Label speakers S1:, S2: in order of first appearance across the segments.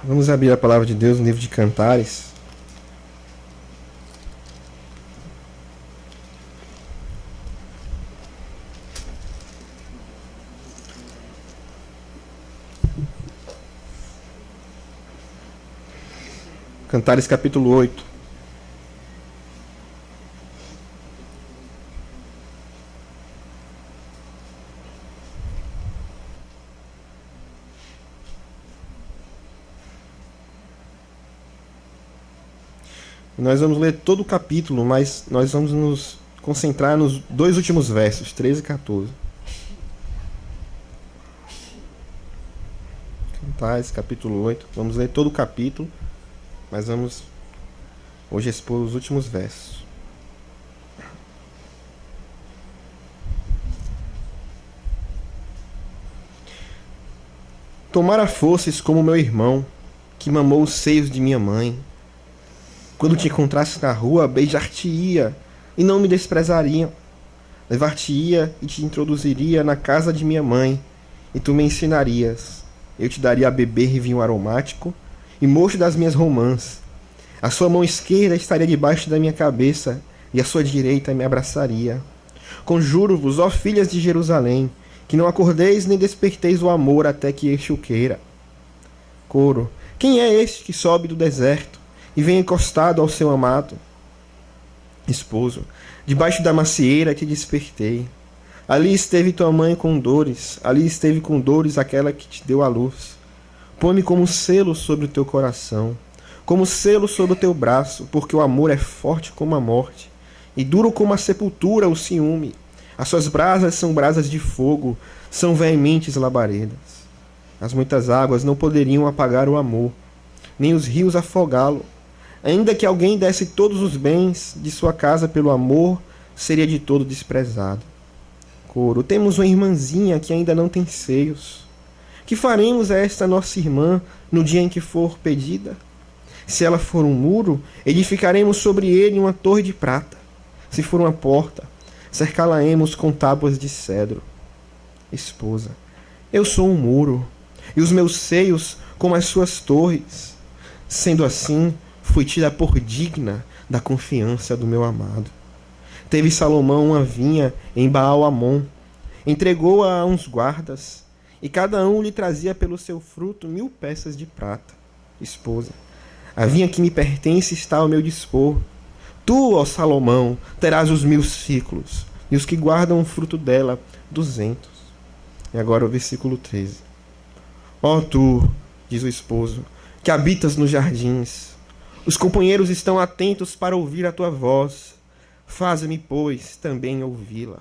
S1: Vamos abrir a palavra de Deus no livro de Cantares. Cantares capítulo 8. Nós vamos ler todo o capítulo, mas nós vamos nos concentrar nos dois últimos versos, 13 e 14. Cantares capítulo 8. Vamos ler todo o capítulo, mas vamos hoje expor os últimos versos. Tomara fosses como meu irmão, que mamou os seios de minha mãe. Quando te encontrasse na rua, beijar-te-ia e não me desprezariam. Levar-te-ia e te introduziria na casa de minha mãe, e tu me ensinarias. Eu te daria a beber vinho aromático e mocho das minhas romãs. A sua mão esquerda estaria debaixo da minha cabeça, e a sua direita me abraçaria. Conjuro-vos, ó filhas de Jerusalém, que não acordeis nem desperteis o amor até que este o queira. Coro. Quem é este que sobe do deserto e vem encostado ao seu amado? Esposo. Debaixo da macieira te despertei. Ali esteve tua mãe com dores, ali esteve com dores aquela que te deu a luz. Põe-me como selo sobre o teu coração, como selo sobre o teu braço, porque o amor é forte como a morte, e duro como a sepultura o ciúme. As suas brasas são brasas de fogo, são veementes labaredas. As muitas águas não poderiam apagar o amor, nem os rios afogá-lo. Ainda que alguém desse todos os bens de sua casa pelo amor, seria de todo desprezado. Coro. Temos uma irmãzinha que ainda não tem seios. Que faremos a esta nossa irmã no dia em que for pedida? Se ela for um muro, edificaremos sobre ele uma torre de prata. Se for uma porta, cercá-la-emos com tábuas de cedro. Esposa. Eu sou um muro, e os meus seios como as suas torres. Sendo assim, fui tida por digna da confiança do meu amado. Teve Salomão uma vinha em Baal-Amon, entregou-a a uns guardas, e cada um lhe trazia pelo seu fruto 1000 peças de prata. Esposa, a vinha que me pertence está ao meu dispor. Tu, ó Salomão, terás os 1000 ciclos, e os que guardam o fruto dela, 200. E agora o versículo 13. Ó tu, diz o esposo, que habitas nos jardins, os companheiros estão atentos para ouvir a tua voz. Faze-me, pois, também ouvi-la.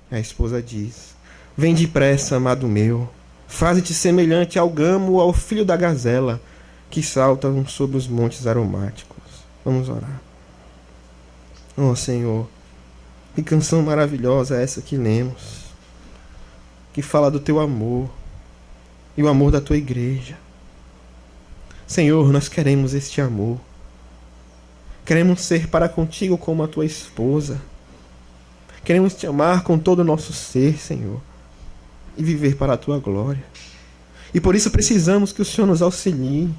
S1: A esposa diz: Vem depressa, amado meu, faze-te semelhante ao gamo, ao filho da gazela, que saltam sobre os montes aromáticos. Vamos orar. Oh, Senhor, que canção maravilhosa é essa que lemos, que fala do teu amor e o amor da tua igreja. Senhor, nós queremos este amor. Queremos ser para contigo como a tua esposa. Queremos te amar com todo o nosso ser, Senhor, e viver para a tua glória. E por isso precisamos que o Senhor nos auxilie,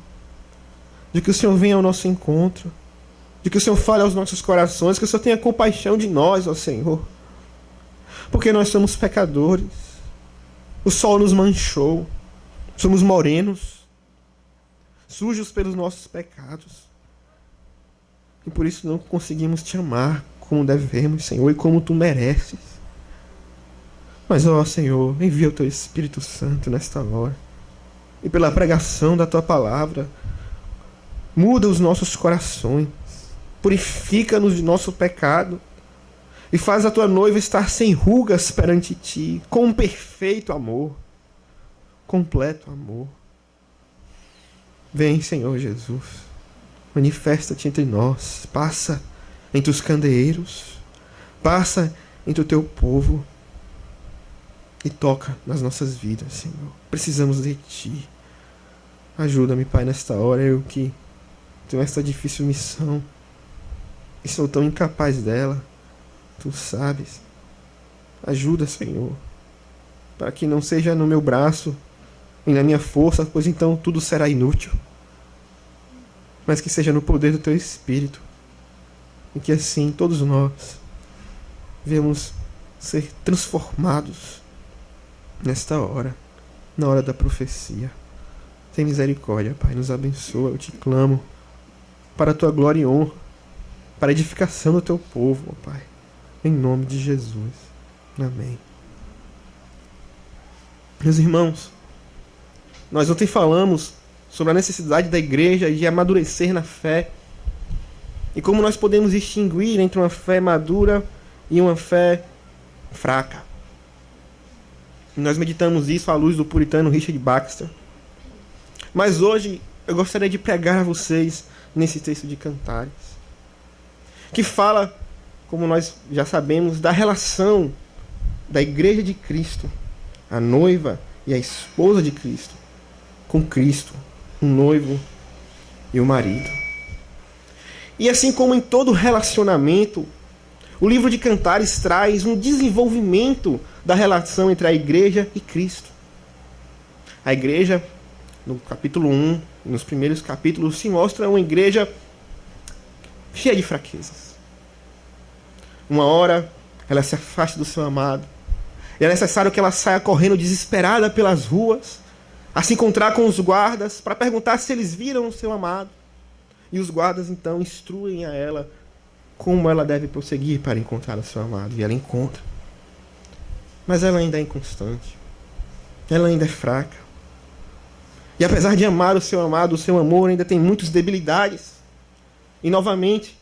S1: de que o Senhor venha ao nosso encontro, de que o Senhor fale aos nossos corações, que o Senhor tenha compaixão de nós, ó Senhor, porque nós somos pecadores. O sol nos manchou, somos morenos, sujos pelos nossos pecados. E por isso não conseguimos te amar como devemos, Senhor, e como tu mereces. Mas, ó Senhor, envia o teu Espírito Santo nesta hora. E pela pregação da tua palavra, muda os nossos corações. Purifica-nos de nosso pecado. E faz a tua noiva estar sem rugas perante ti, com um perfeito amor. Completo amor. Vem, Senhor Jesus. Manifesta-te entre nós, passa entre os candeeiros, passa entre o teu povo e toca nas nossas vidas, Senhor. Precisamos de ti. Ajuda-me, Pai, nesta hora, eu que tenho esta difícil missão e sou tão incapaz dela, tu sabes. Ajuda, Senhor, para que não seja no meu braço e na minha força, pois então tudo será inútil. mas que seja no poder do Teu Espírito. E que assim todos nós venhamos ser transformados nesta hora, na hora da profecia. Tem misericórdia, Pai, nos abençoa, eu te clamo, para a Tua glória e honra, para a edificação do Teu povo, ó Pai, em nome de Jesus. Amém. Meus irmãos, nós ontem falamos sobre a necessidade da igreja de amadurecer na fé e como nós podemos distinguir entre uma fé madura e uma fé fraca. E nós meditamos isso à luz do puritano Richard Baxter. Mas hoje eu gostaria de pregar a vocês nesse texto de Cantares, que fala, como nós já sabemos, da relação da igreja de Cristo, a noiva e a esposa de Cristo, com Cristo, o noivo e o marido. E assim como em todo relacionamento, o livro de Cantares traz um desenvolvimento da relação entre a igreja e Cristo. A igreja, no capítulo 1, nos primeiros capítulos, se mostra uma igreja cheia de fraquezas. Uma hora ela se afasta do seu amado, e é necessário que ela saia correndo desesperada pelas ruas, a se encontrar com os guardas para perguntar se eles viram o seu amado. E os guardas então instruem a ela como ela deve prosseguir para encontrar o seu amado. E ela encontra. Mas ela ainda é inconstante. Ela ainda é fraca. E apesar de amar o seu amado, o seu amor ainda tem muitas debilidades. E novamente,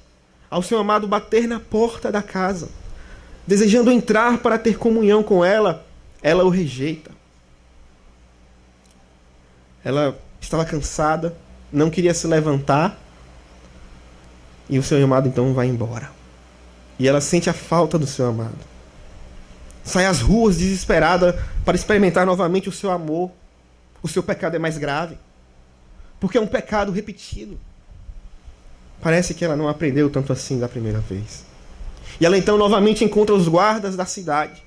S1: ao seu amado bater na porta da casa, desejando entrar para ter comunhão com ela, ela o rejeita. Ela estava cansada, não queria se levantar, e o seu amado então vai embora. E ela sente a falta do seu amado. Sai às ruas desesperada para experimentar novamente o seu amor. O seu pecado é mais grave, porque é um pecado repetido. Parece que ela não aprendeu tanto assim da primeira vez. E ela então novamente encontra os guardas da cidade,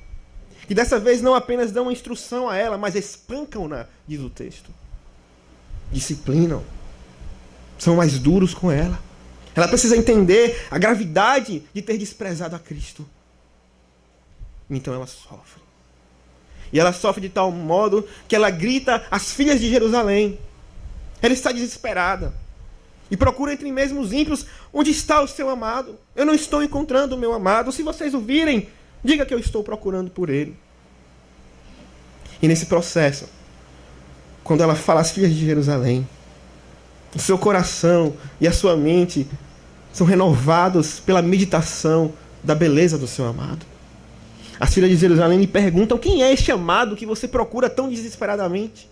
S1: que dessa vez não apenas dão uma instrução a ela, mas espancam-na, diz o texto. Disciplinam. São mais duros com ela. Ela precisa entender a gravidade de ter desprezado a Cristo. Então ela sofre. E ela sofre de tal modo que ela grita às filhas de Jerusalém. Ela está desesperada. E procura entre mesmo os ímpios onde está o seu amado. Eu não estou encontrando o meu amado. Se vocês o virem, diga que eu estou procurando por ele. E nesse processo, quando ela fala às filhas de Jerusalém, o seu coração e a sua mente são renovados pela meditação da beleza do seu amado. As filhas de Jerusalém lhe perguntam: quem é este amado que você procura tão desesperadamente?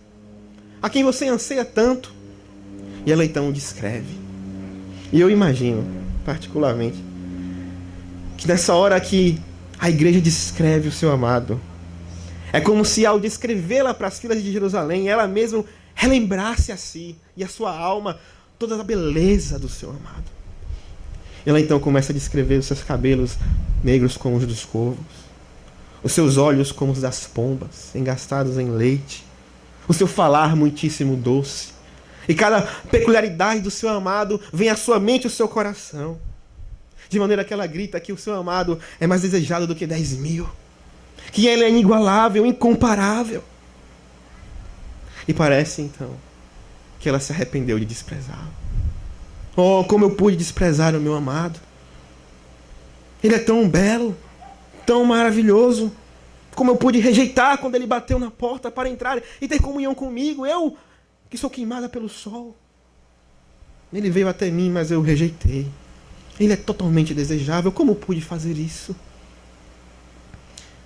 S1: A quem você anseia tanto? E ela então o descreve. E eu imagino, particularmente, que nessa hora que a igreja descreve o seu amado, é como se ao descrevê-la para as filhas de Jerusalém, ela mesma relembrasse a si e a sua alma toda a beleza do seu amado. Ela então começa a descrever os seus cabelos negros como os dos corvos, os seus olhos como os das pombas, engastados em leite, o seu falar muitíssimo doce. E cada peculiaridade do seu amado vem à sua mente e ao seu coração. De maneira que ela grita que o seu amado é mais desejado do que 10.000. Que ele é inigualável, incomparável. E parece então que ela se arrependeu de desprezá-lo. Oh, como eu pude desprezar o meu amado. Ele é tão belo, tão maravilhoso. Como eu pude rejeitar quando ele bateu na porta para entrar e ter comunhão comigo. Eu, que sou queimada pelo sol. Ele veio até mim, mas eu o rejeitei. Ele é totalmente desejável. Como eu pude fazer isso?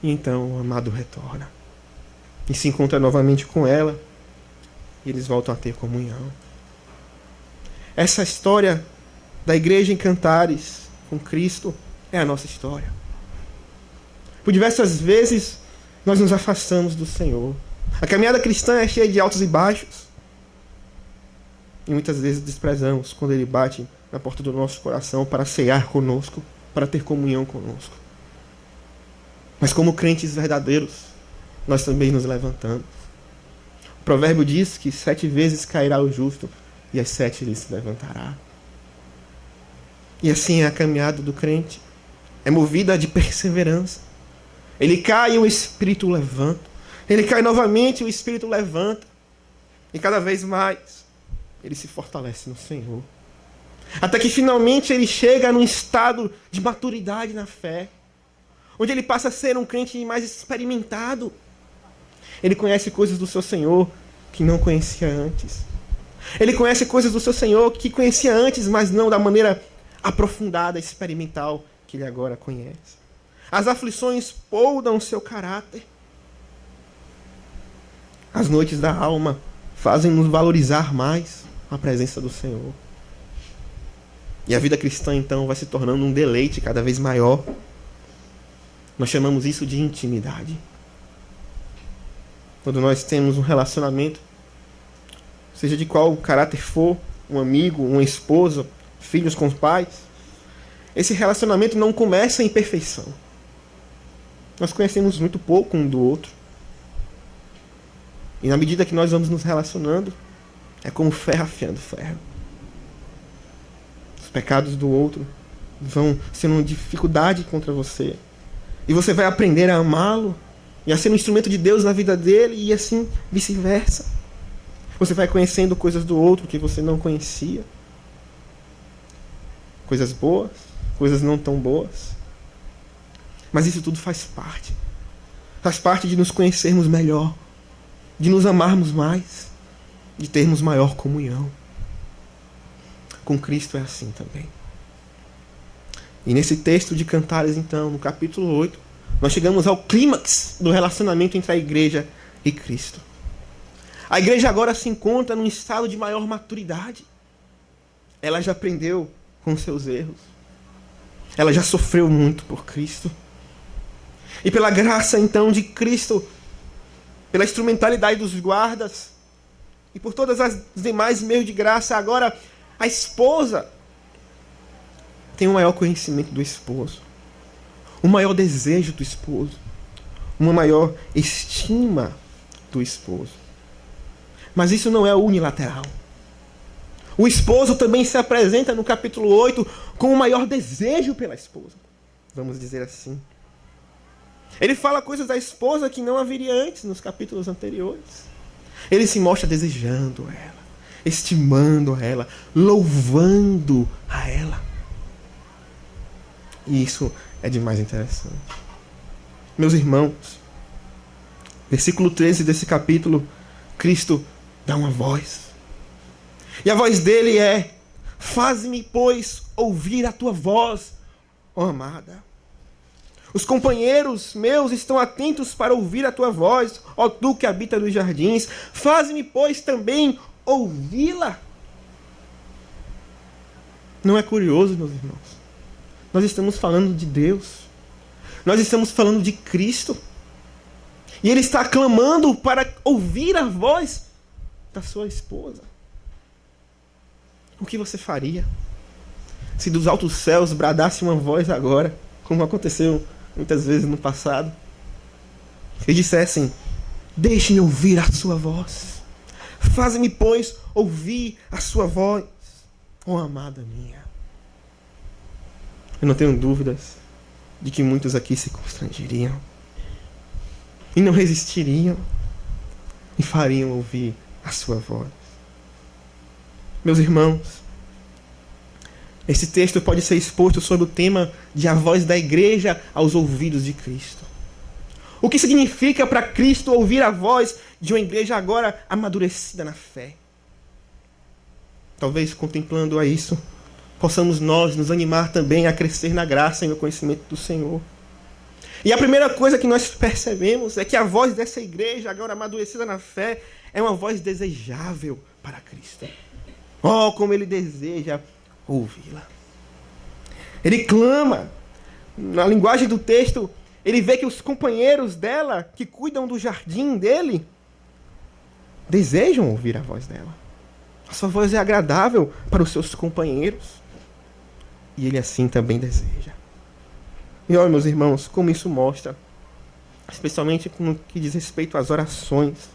S1: E então o amado retorna. E se encontra novamente com ela. E eles voltam a ter comunhão. Essa história da igreja em Cantares com Cristo é a nossa história. Por diversas vezes nós nos afastamos do Senhor. A caminhada cristã é cheia de altos e baixos. E muitas vezes desprezamos quando Ele bate na porta do nosso coração para cear conosco, para ter comunhão conosco. Mas como crentes verdadeiros, nós também nos levantamos. O provérbio diz que 7 vezes cairá o justo e as 7 ele se levantará. E assim é a caminhada do crente. É movida de perseverança. Ele cai e o Espírito levanta. Ele cai novamente e o Espírito levanta. E cada vez mais ele se fortalece no Senhor. Até que finalmente ele chega num estado de maturidade na fé, onde ele passa a ser um crente mais experimentado. Ele conhece coisas do seu Senhor que não conhecia antes. Ele conhece coisas do seu Senhor que conhecia antes, mas não da maneira aprofundada, experimental que ele agora conhece. As aflições poldam seu caráter. As noites da alma fazem-nos valorizar mais a presença do Senhor. E a vida cristã, então, vai se tornando um deleite cada vez maior. Nós chamamos isso de intimidade. Quando nós temos um relacionamento, seja de qual caráter for, um amigo, uma esposa, filhos com os pais, esse relacionamento não começa em perfeição. Nós conhecemos muito pouco um do outro. E na medida que nós vamos nos relacionando, é como ferro afiando ferro. Os pecados do outro vão sendo uma dificuldade contra você. E você vai aprender a amá-lo e a ser um instrumento de Deus na vida dele, e assim vice-versa. Você vai conhecendo coisas do outro que você não conhecia. Coisas boas, coisas não tão boas. Mas isso tudo faz parte. Faz parte de nos conhecermos melhor, de nos amarmos mais, de termos maior comunhão. Com Cristo é assim também. E nesse texto de Cantares, então, no capítulo 8, nós chegamos ao clímax do relacionamento entre a igreja e Cristo. A igreja agora se encontra num estado de maior maturidade. Ela já aprendeu com seus erros. Ela já sofreu muito por Cristo. E pela graça, então, de Cristo, pela instrumentalidade dos guardas e por todas as demais meios de graça, agora a esposa tem um maior conhecimento do esposo, um maior desejo do esposo, uma maior estima do esposo. Mas isso não é unilateral. O esposo também se apresenta no capítulo 8 com um maior desejo pela esposa, vamos dizer assim. Ele fala coisas da esposa que não haveria antes nos capítulos anteriores. Ele se mostra desejando ela, estimando ela, louvando a ela. E isso é demais interessante. Meus irmãos, versículo 13 desse capítulo, Cristo dá uma voz. E a voz dele é: faze-me, pois, ouvir a tua voz, ó amada. Os companheiros meus estão atentos para ouvir a tua voz, ó tu que habita nos jardins. Faze-me, pois, também ouvi-la. Não é curioso, meus irmãos? Nós estamos falando de Deus. Nós estamos falando de Cristo. E ele está clamando para ouvir a voz da sua esposa. O que você faria se dos altos céus bradasse uma voz agora, como aconteceu muitas vezes no passado, e dissessem: deixe-me ouvir a sua voz, faze-me, pois, ouvir a sua voz, ó amada minha? Eu não tenho dúvidas de que muitos aqui se constrangeriam e não resistiriam e fariam ouvir a sua voz. Meus irmãos, esse texto pode ser exposto sob o tema de a voz da igreja aos ouvidos de Cristo. O que significa para Cristo ouvir a voz de uma igreja agora amadurecida na fé? Talvez contemplando a isso, possamos nós nos animar também a crescer na graça e no conhecimento do Senhor. E a primeira coisa que nós percebemos é que a voz dessa igreja agora amadurecida na fé é uma voz desejável para Cristo. Oh, como ele deseja ouvi-la. Ele clama. Na linguagem do texto, ele vê que os companheiros dela, que cuidam do jardim dele, desejam ouvir a voz dela. A sua voz é agradável para os seus companheiros. E ele assim também deseja. E olha, meus irmãos, como isso mostra, especialmente no que diz respeito às orações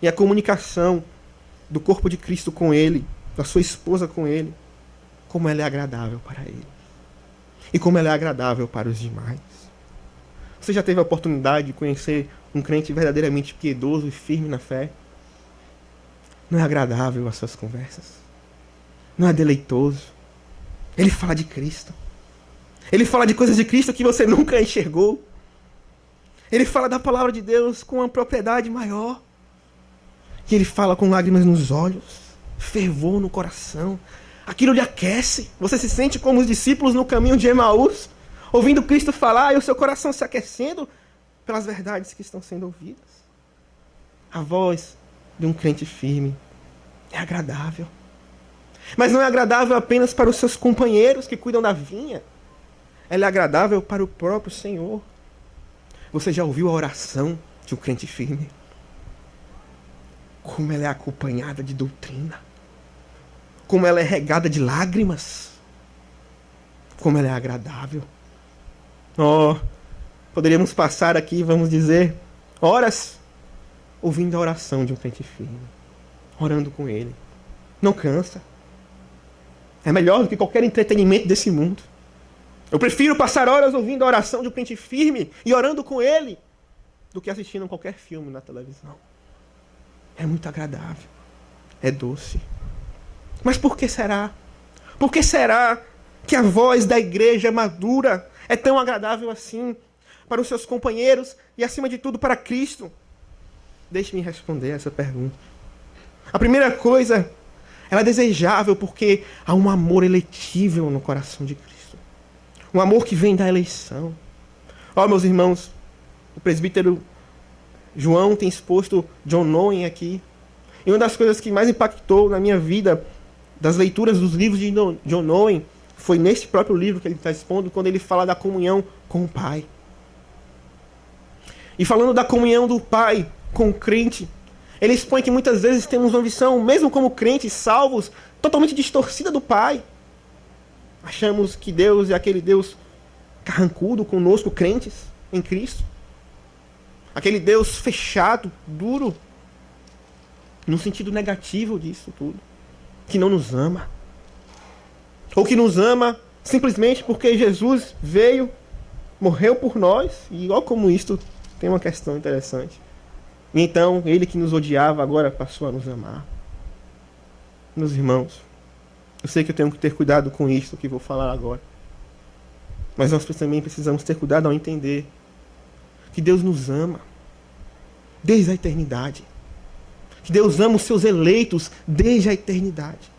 S1: e à comunicação do corpo de Cristo com ele, da sua esposa com ele, como ela é agradável para ele. e como ela é agradável para os demais. Você já teve a oportunidade de conhecer um crente verdadeiramente piedoso e firme na fé? Não é agradável as suas conversas. Não é deleitoso. Ele fala de Cristo. Ele fala de coisas de Cristo que você nunca enxergou. Ele fala da palavra de Deus com uma propriedade maior. E ele fala com lágrimas nos olhos, fervor no coração. Aquilo lhe aquece. Você se sente como os discípulos no caminho de Emaús, ouvindo Cristo falar e o seu coração se aquecendo pelas verdades que estão sendo ouvidas. A voz de um crente firme é agradável. Mas não é agradável apenas para os seus companheiros que cuidam da vinha. Ela é agradável para o próprio Senhor. Você já ouviu a oração de um crente firme? Como ela é acompanhada de doutrina. Como ela é regada de lágrimas. Como ela é agradável. Poderíamos passar aqui, vamos dizer, horas ouvindo a oração de um crente firme. Orando com ele. Não cansa. É melhor do que qualquer entretenimento desse mundo. Eu prefiro passar horas ouvindo a oração de um crente firme e orando com ele do que assistindo qualquer filme na televisão. É muito agradável. É doce. Mas por que será? Por que será que a voz da igreja madura é tão agradável assim para os seus companheiros e, acima de tudo, para Cristo? Deixe-me responder essa pergunta. A primeira coisa, ela é desejável porque há um amor eletível no coração de Cristo. Um amor que vem da eleição. Meus irmãos, o presbítero João tem exposto John Owen aqui. E uma das coisas que mais impactou na minha vida, das leituras dos livros de John Owen, foi nesse próprio livro que ele está expondo, quando ele fala da comunhão com o Pai. E falando da comunhão do Pai com o crente, ele expõe que muitas vezes temos uma visão, mesmo como crentes salvos, totalmente distorcida do Pai. Achamos que Deus é aquele Deus carrancudo conosco, crentes em Cristo. Aquele Deus fechado, duro, no sentido negativo disso tudo. Que não nos ama. Ou que nos ama simplesmente porque Jesus veio, morreu por nós. E olha como isto tem uma questão interessante. E então, ele que nos odiava agora passou a nos amar. Meus irmãos, eu sei que eu tenho que ter cuidado com isto que vou falar agora. Mas nós também precisamos ter cuidado ao entender que Deus nos ama desde a eternidade. Que Deus ama os seus eleitos desde a eternidade.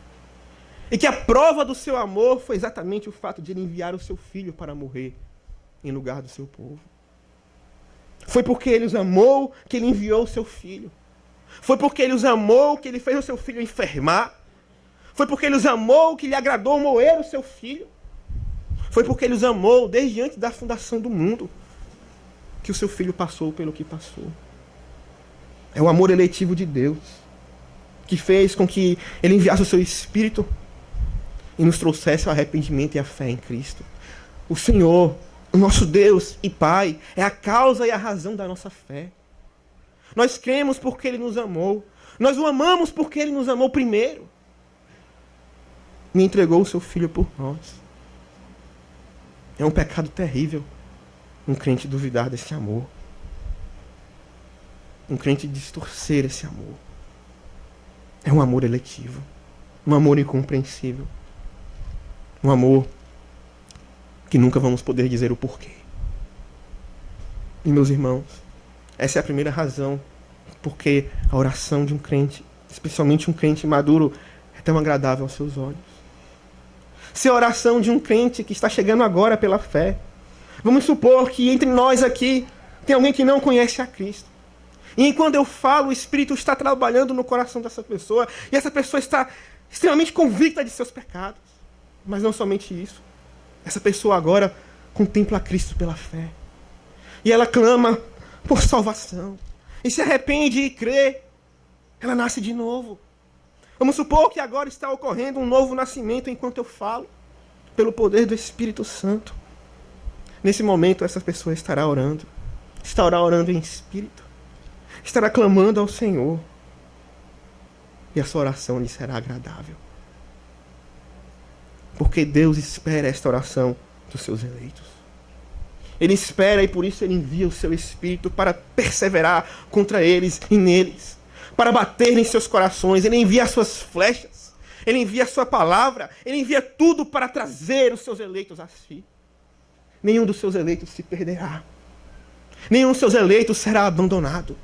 S1: E que a prova do seu amor foi exatamente o fato de ele enviar o seu filho para morrer em lugar do seu povo. Foi porque ele os amou que ele enviou o seu filho. Foi porque ele os amou que ele fez o seu filho enfermar. Foi porque ele os amou que lhe agradou moer o seu filho. Foi porque ele os amou desde antes da fundação do mundo que o seu filho passou pelo que passou. É o amor eletivo de Deus que fez com que ele enviasse o seu Espírito e nos trouxesse o arrependimento e a fé em Cristo. O Senhor, o nosso Deus e Pai, é a causa e a razão da nossa fé. Nós cremos porque Ele nos amou. Nós o amamos porque Ele nos amou primeiro. E entregou o seu Filho por nós. É um pecado terrível um crente duvidar desse amor. Um crente distorcer esse amor. É um amor eletivo. Um amor incompreensível. Um amor que nunca vamos poder dizer o porquê. E meus irmãos, essa é a primeira razão porque a oração de um crente, especialmente um crente maduro, é tão agradável aos seus olhos. Se a oração de um crente que está chegando agora pela fé, vamos supor que entre nós aqui tem alguém que não conhece a Cristo. E enquanto eu falo, o Espírito está trabalhando no coração dessa pessoa, e essa pessoa está extremamente convicta de seus pecados. Mas não somente isso. Essa pessoa agora contempla a Cristo pela fé. E ela clama por salvação. E se arrepende e crê. Ela nasce de novo. Vamos supor que agora está ocorrendo um novo nascimento enquanto eu falo, pelo poder do Espírito Santo. Nesse momento, essa pessoa estará orando. Estará orando em espírito. Estará clamando ao Senhor. E a sua oração lhe será agradável. Porque Deus espera esta oração dos seus eleitos. Ele espera e por isso ele envia o seu Espírito para perseverar contra eles e neles, para bater em seus corações. Ele envia as suas flechas, ele envia a sua palavra, ele envia tudo para trazer os seus eleitos a si. Nenhum dos seus eleitos se perderá. Nenhum dos seus eleitos será abandonado.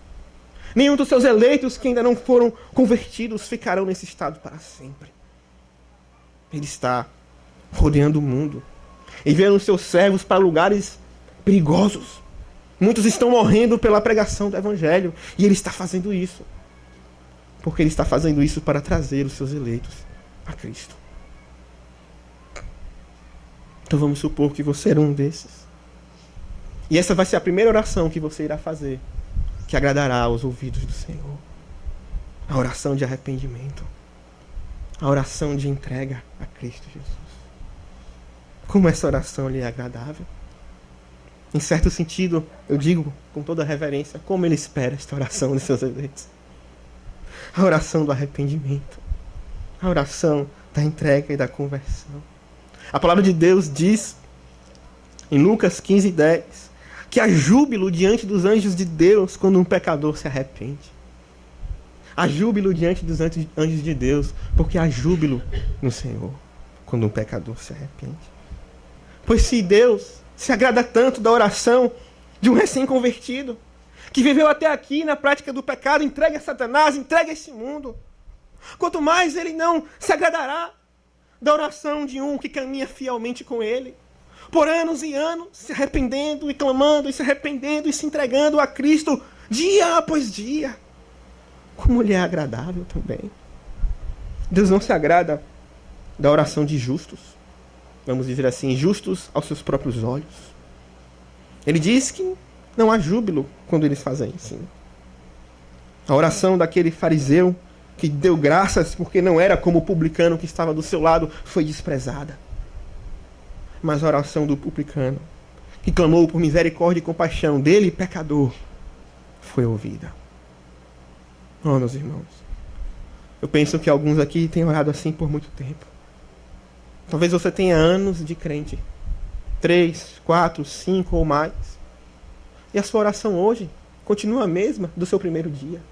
S1: Nenhum dos seus eleitos que ainda não foram convertidos ficarão nesse estado para sempre. Ele está rodeando o mundo, enviando os seus servos para lugares perigosos. Muitos estão morrendo pela pregação do Evangelho. E ele está fazendo isso. Porque ele está fazendo isso para trazer os seus eleitos a Cristo. Então vamos supor que você era um desses. E essa vai ser a primeira oração que você irá fazer, que agradará aos ouvidos do Senhor. A oração de arrependimento. A oração de entrega a Cristo Jesus. Como essa oração lhe é agradável? Em certo sentido, eu digo com toda reverência, como ele espera esta oração dos seus eleitos. A oração do arrependimento. A oração da entrega e da conversão. A palavra de Deus diz, em Lucas 15:10, que há júbilo diante dos anjos de Deus quando um pecador se arrepende. Há júbilo diante dos anjos de Deus, porque há júbilo no Senhor quando um pecador se arrepende. Pois se Deus se agrada tanto da oração de um recém-convertido, que viveu até aqui na prática do pecado, entregue a Satanás, entregue a esse mundo, quanto mais ele não se agradará da oração de um que caminha fielmente com ele, por anos e anos, se arrependendo e clamando, e se arrependendo e se entregando a Cristo, dia após dia. Como lhe é agradável também. Deus não se agrada da oração de justos, vamos dizer assim, justos aos seus próprios olhos. Ele diz que não há júbilo quando eles fazem assim. A oração daquele fariseu que deu graças porque não era como o publicano que estava do seu lado foi desprezada. Mas a oração do publicano, que clamou por misericórdia e compaixão dele, pecador, foi ouvida. Oh, meus irmãos, eu penso que alguns aqui têm orado assim por muito tempo. Talvez você tenha anos de crente, 3, 4, 5 ou mais. E a sua oração hoje continua a mesma do seu primeiro dia.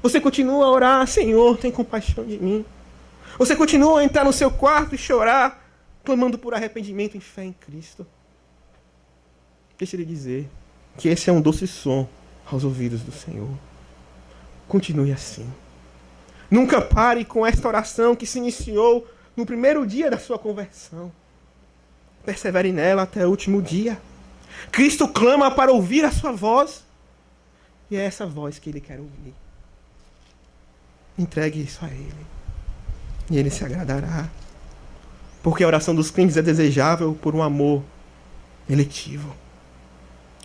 S1: Você continua a orar, Senhor, tem compaixão de mim. Você continua a entrar no seu quarto e chorar, clamando por arrependimento e fé em Cristo. Deixa eu lhe dizer que esse é um doce som aos ouvidos do Senhor. Continue assim. Nunca pare com esta oração que se iniciou no primeiro dia da sua conversão. Persevere nela até o último dia. Cristo clama para ouvir a sua voz. E é essa voz que Ele quer ouvir. Entregue isso a Ele. E Ele se agradará. Porque a oração dos crentes é desejável por um amor eletivo.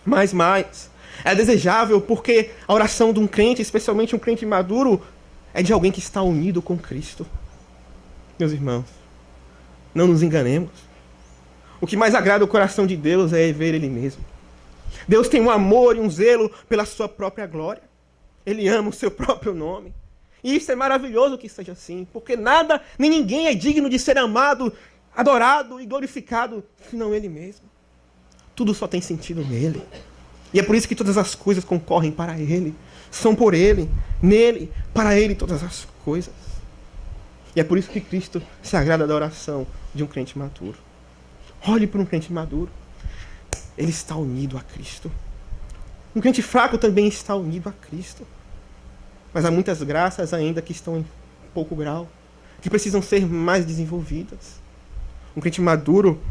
S1: Mais, é desejável porque a oração de um crente, especialmente um crente maduro, é de alguém que está unido com Cristo. Meus irmãos, não nos enganemos. O que mais agrada o coração de Deus é ver Ele mesmo. Deus tem um amor e um zelo pela sua própria glória. Ele ama o seu próprio nome. E isso é maravilhoso que seja assim, porque nada, nem ninguém é digno de ser amado, adorado e glorificado, senão Ele mesmo. Tudo só tem sentido nele. E é por isso que todas as coisas concorrem para Ele. São por Ele, nele, para Ele todas as coisas. E é por isso que Cristo se agrada da oração de um crente maduro. Olhe para um crente maduro. Ele está unido a Cristo. Um crente fraco também está unido a Cristo. Mas há muitas graças ainda que estão em pouco grau, que precisam ser mais desenvolvidas. Um crente maduro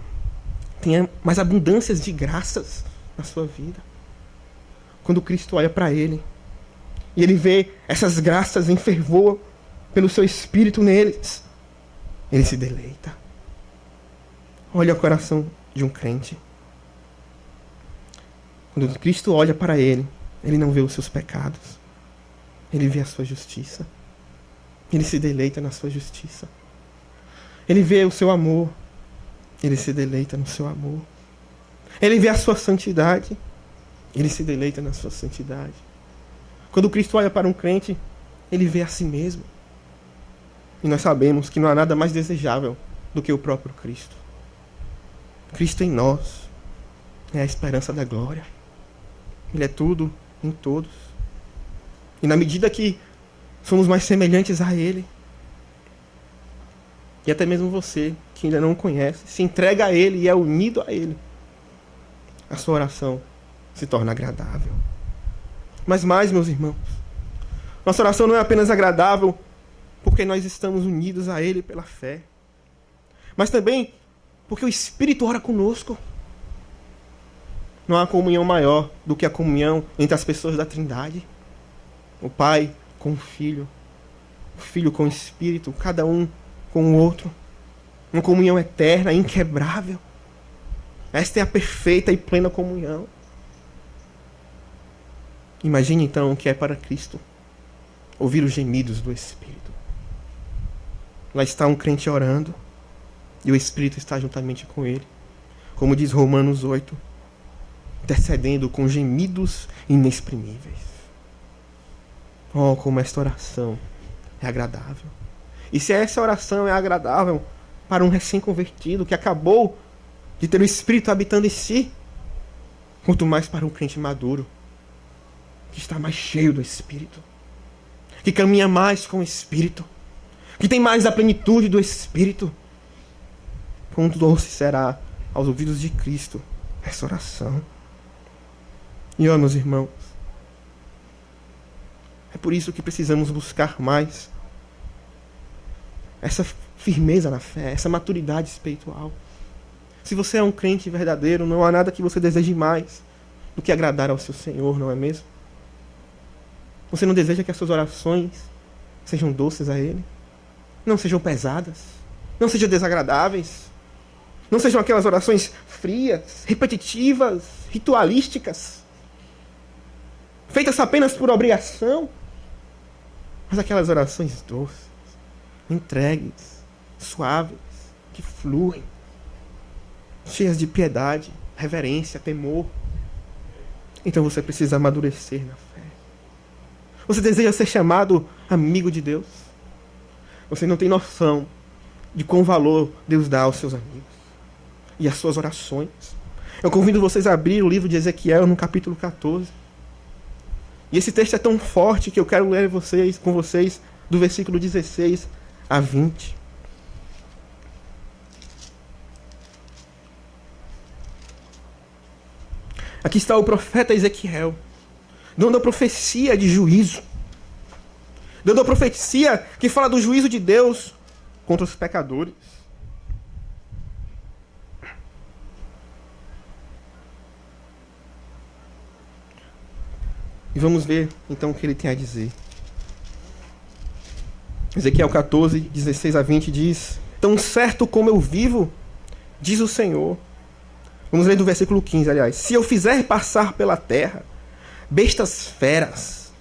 S1: tem mais abundâncias de graças na sua vida. Quando Cristo olha para ele, e ele vê essas graças em fervor pelo seu Espírito neles, ele se deleita. Olha o coração de um crente. Quando Cristo olha para ele, ele não vê os seus pecados. Ele vê a sua justiça. Ele se deleita na sua justiça. Ele vê o seu amor. Ele se deleita no seu amor. Ele vê a sua santidade. Ele se deleita na sua santidade. Quando Cristo olha para um crente, ele vê a si mesmo. E nós sabemos que não há nada mais desejável do que o próprio Cristo. Cristo em nós é a esperança da glória. Ele é tudo em todos. E na medida que somos mais semelhantes a Ele, e até mesmo você, que ainda não o conhece, se entrega a Ele e é unido a Ele, a sua oração se torna agradável. Mas mais, meus irmãos, nossa oração não é apenas agradável porque nós estamos unidos a Ele pela fé, mas também porque o Espírito ora conosco. Não há comunhão maior do que a comunhão entre as pessoas da Trindade. O Pai com o Filho com o Espírito, cada um com o outro. Uma comunhão eterna, inquebrável. Esta é a perfeita e plena comunhão. Imagine então o que é para Cristo ouvir os gemidos do Espírito. Lá está um crente orando e o Espírito está juntamente com ele. Como diz Romanos 8, intercedendo com gemidos inexprimíveis. Oh, como esta oração é agradável. E se essa oração é agradável para um recém-convertido que acabou de ter o Espírito habitando em si, quanto mais para um crente maduro, que está mais cheio do Espírito, que caminha mais com o Espírito, que tem mais a plenitude do Espírito, quanto doce será aos ouvidos de Cristo essa oração. E ó, meus irmãos, é por isso que precisamos buscar mais essa firmeza na fé, essa maturidade espiritual. Se você é um crente verdadeiro, não há nada que você deseje mais do que agradar ao seu Senhor, não é mesmo? Você não deseja que as suas orações sejam doces a Ele? Não sejam pesadas? Não sejam desagradáveis? Não sejam aquelas orações frias, repetitivas, ritualísticas, feitas apenas por obrigação? Mas aquelas orações doces, entregues, suaves, que fluem, cheias de piedade, reverência, temor. Então você precisa amadurecer na fé. Você deseja ser chamado amigo de Deus? Você não tem noção de quão valor Deus dá aos seus amigos e às suas orações. Eu convido vocês a abrir o livro de Ezequiel no capítulo 14. E esse texto é tão forte que eu quero ler com vocês do versículo 16 a 20. Aqui está o profeta Ezequiel, dando a profecia de juízo, dando a profecia que fala do juízo de Deus contra os pecadores. E vamos ver então o que ele tem a dizer. Ezequiel 14, 16 a 20 diz: tão certo como eu vivo, diz o Senhor. Vamos ler do versículo 15, aliás. Se eu fizer passar pela terra bestas feras,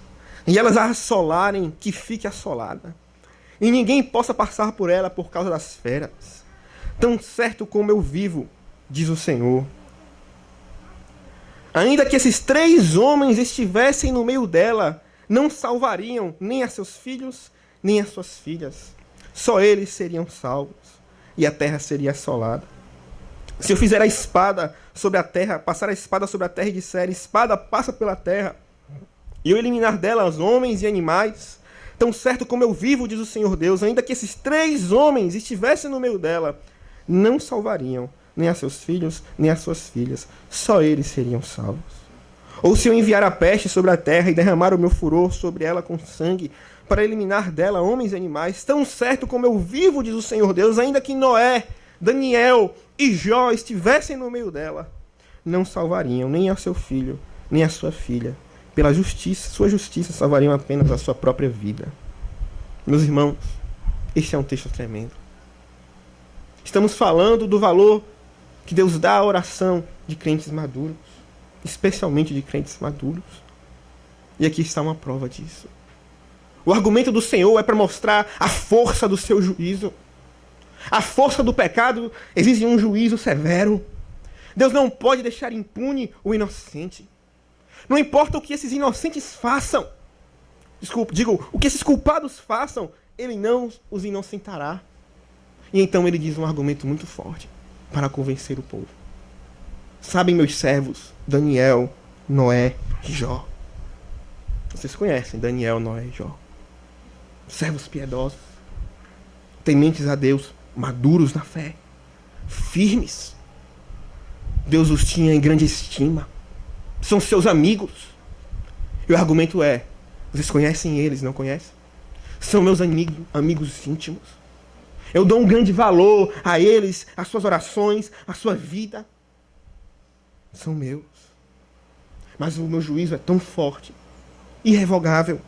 S1: e elas a assolarem, que fique assolada, e ninguém possa passar por ela por causa das feras, tão certo como eu vivo, diz o Senhor. Ainda que esses 3 homens estivessem no meio dela, não salvariam nem a seus filhos, nem as suas filhas. Só eles seriam salvos, e a terra seria assolada. Se eu fizer a espada sobre a terra, passar a espada sobre a terra e disser: espada passa pela terra, e eu eliminar dela os homens e animais, tão certo como eu vivo, diz o Senhor Deus, ainda que esses 3 homens estivessem no meio dela, não salvariam nem a seus filhos, nem as suas filhas. Só eles seriam salvos. Ou se eu enviar a peste sobre a terra e derramar o meu furor sobre ela com sangue, para eliminar dela homens e animais, tão certo como eu vivo, diz o Senhor Deus, ainda que Noé, Daniel e Jó estivessem no meio dela, não salvariam nem a seu filho, nem a sua filha. Pela justiça, sua justiça, salvariam apenas a sua própria vida. Meus irmãos, este é um texto tremendo. Estamos falando do valor que Deus dá à oração de crentes maduros, especialmente de crentes maduros. E aqui está uma prova disso. O argumento do Senhor é para mostrar a força do seu juízo. A força do pecado exige um juízo severo. Deus não pode deixar impune o inocente. Não importa o que esses inocentes façam. O que esses culpados façam, Ele não os inocentará. E então ele diz um argumento muito forte para convencer o povo. Sabem meus servos, Daniel, Noé e Jó. Vocês conhecem Daniel, Noé e Jó. Servos piedosos, tementes a Deus, maduros na fé, firmes. Deus os tinha em grande estima. São seus amigos. E o argumento é: vocês conhecem eles, não conhecem? São meus amigos íntimos. Eu dou um grande valor a eles, às suas orações, à sua vida. São meus. Mas o meu juízo é tão forte, irrevogável.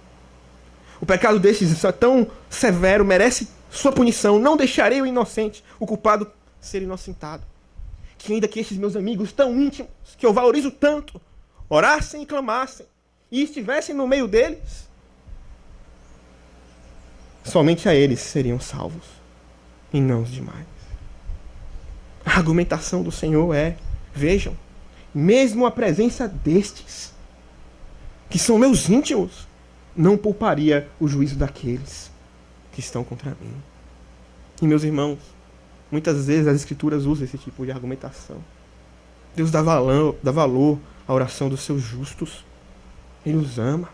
S1: O pecado destes é tão severo, merece sua punição. Não deixarei o inocente, o culpado, ser inocentado. Que ainda que estes meus amigos tão íntimos, que eu valorizo tanto, orassem e clamassem, e estivessem no meio deles, somente a eles seriam salvos, e não os demais. A argumentação do Senhor é: vejam, mesmo a presença destes, que são meus íntimos, não pouparia o juízo daqueles que estão contra mim. E meus irmãos, muitas vezes as Escrituras usam esse tipo de argumentação. Deus dá valor à oração dos seus justos. Ele os ama.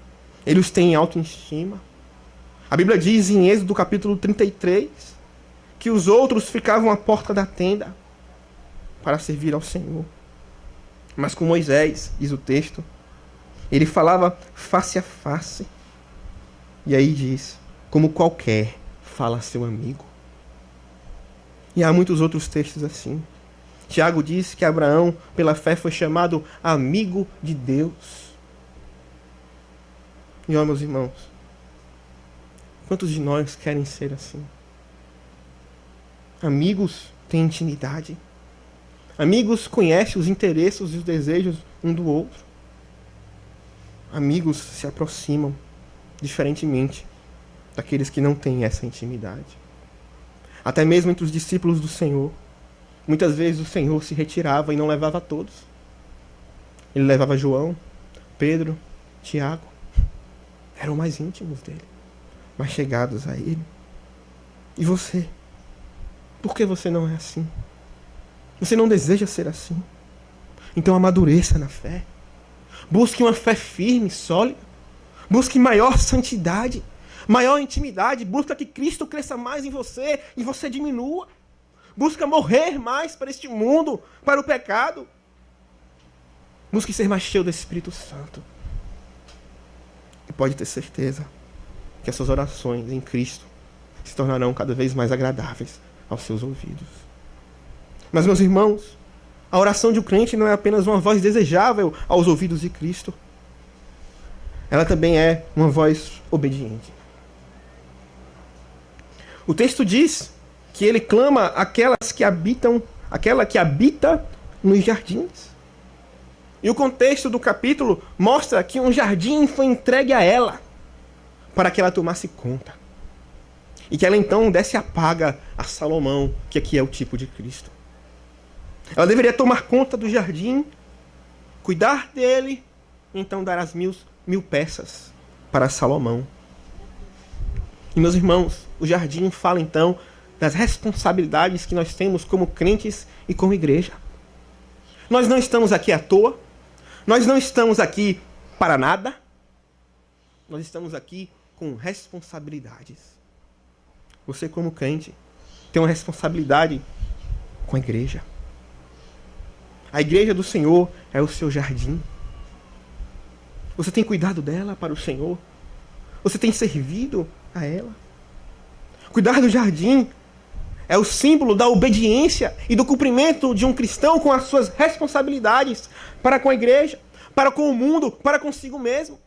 S1: Ele os tem em autoestima. A Bíblia diz em Êxodo capítulo 33 que os outros ficavam à porta da tenda para servir ao Senhor. Mas com Moisés, diz o texto, ele falava face a face. E aí diz: como qualquer fala a seu amigo. E há muitos outros textos assim. Tiago diz que Abraão, pela fé, foi chamado amigo de Deus. E ó, meus irmãos, quantos de nós querem ser assim? Amigos têm intimidade. Amigos conhecem os interesses e os desejos um do outro. Amigos se aproximam, diferentemente daqueles que não têm essa intimidade. Até mesmo entre os discípulos do Senhor, muitas vezes o Senhor se retirava e não levava a todos. Ele levava João, Pedro, Tiago. Eram mais íntimos dele, mais chegados a ele. E você? Por que você não é assim? Você não deseja ser assim? Então amadureça na fé. Busque uma fé firme, sólida. Busque maior santidade, maior intimidade. Busca que Cristo cresça mais em você e você diminua. Busca morrer mais para este mundo, para o pecado. Busque ser mais cheio do Espírito Santo. E pode ter certeza que essas orações em Cristo se tornarão cada vez mais agradáveis aos seus ouvidos. Mas, meus irmãos, a oração de um crente não é apenas uma voz desejável aos ouvidos de Cristo. Ela também é uma voz obediente. O texto diz que ele clama aquela que habita nos jardins. E o contexto do capítulo mostra que um jardim foi entregue a ela para que ela tomasse conta. E que ela então desse a paga a Salomão, que aqui é o tipo de Cristo. Ela deveria tomar conta do jardim, cuidar dele, e então dar as mil peças para Salomão. E, meus irmãos, o jardim fala então das responsabilidades que nós temos como crentes e como igreja. Nós não estamos aqui à toa, nós não estamos aqui para nada, nós estamos aqui com responsabilidades. Você, como crente, tem uma responsabilidade com a igreja. A igreja do Senhor é o seu jardim. Você tem cuidado dela para o Senhor? Você tem servido a ela? Cuidar do jardim é o símbolo da obediência e do cumprimento de um cristão com as suas responsabilidades para com a igreja, para com o mundo, para consigo mesmo.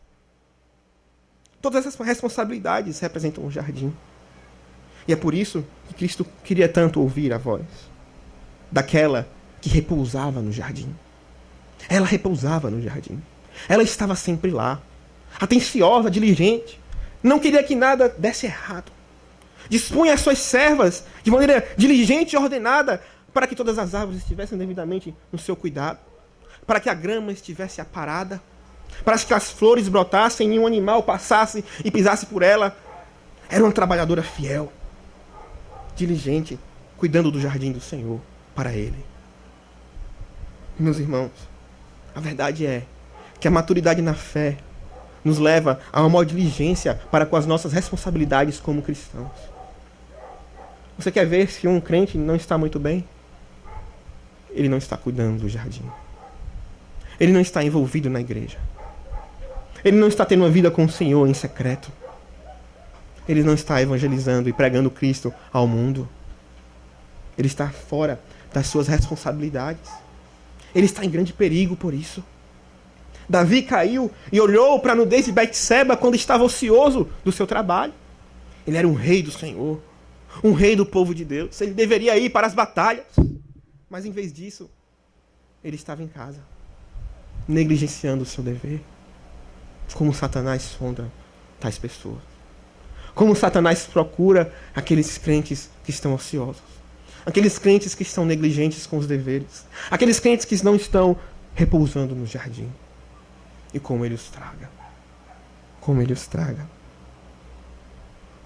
S1: Todas essas responsabilidades representam um jardim. E é por isso que Cristo queria tanto ouvir a voz daquela que repousava no jardim. Ela repousava no jardim. Ela estava sempre lá, atenciosa, diligente. Não queria que nada desse errado. Dispunha as suas servas de maneira diligente e ordenada para que todas as árvores estivessem devidamente no seu cuidado, para que a grama estivesse aparada, para que as flores brotassem e um animal passasse e pisasse por ela. Era uma trabalhadora fiel, diligente, cuidando do jardim do Senhor para ele. Meus irmãos, a verdade é que a maturidade na fé nos leva a uma maior diligência para com as nossas responsabilidades como cristãos. Você quer ver se um crente não está muito bem? Ele não está cuidando do jardim. Ele não está envolvido na igreja. Ele não está tendo uma vida com o Senhor em secreto. Ele não está evangelizando e pregando Cristo ao mundo. Ele está fora das suas responsabilidades. Ele está em grande perigo por isso. Davi caiu e olhou para a nudez de Betseba quando estava ocioso do seu trabalho. Ele era um rei do Senhor, um rei do povo de Deus. Ele deveria ir para as batalhas. Mas em vez disso, ele estava em casa, negligenciando o seu dever. Como Satanás sonda tais pessoas. Como Satanás procura aqueles crentes que estão ociosos. Aqueles crentes que estão negligentes com os deveres. Aqueles crentes que não estão repousando no jardim. E como ele os traga. Como ele os traga.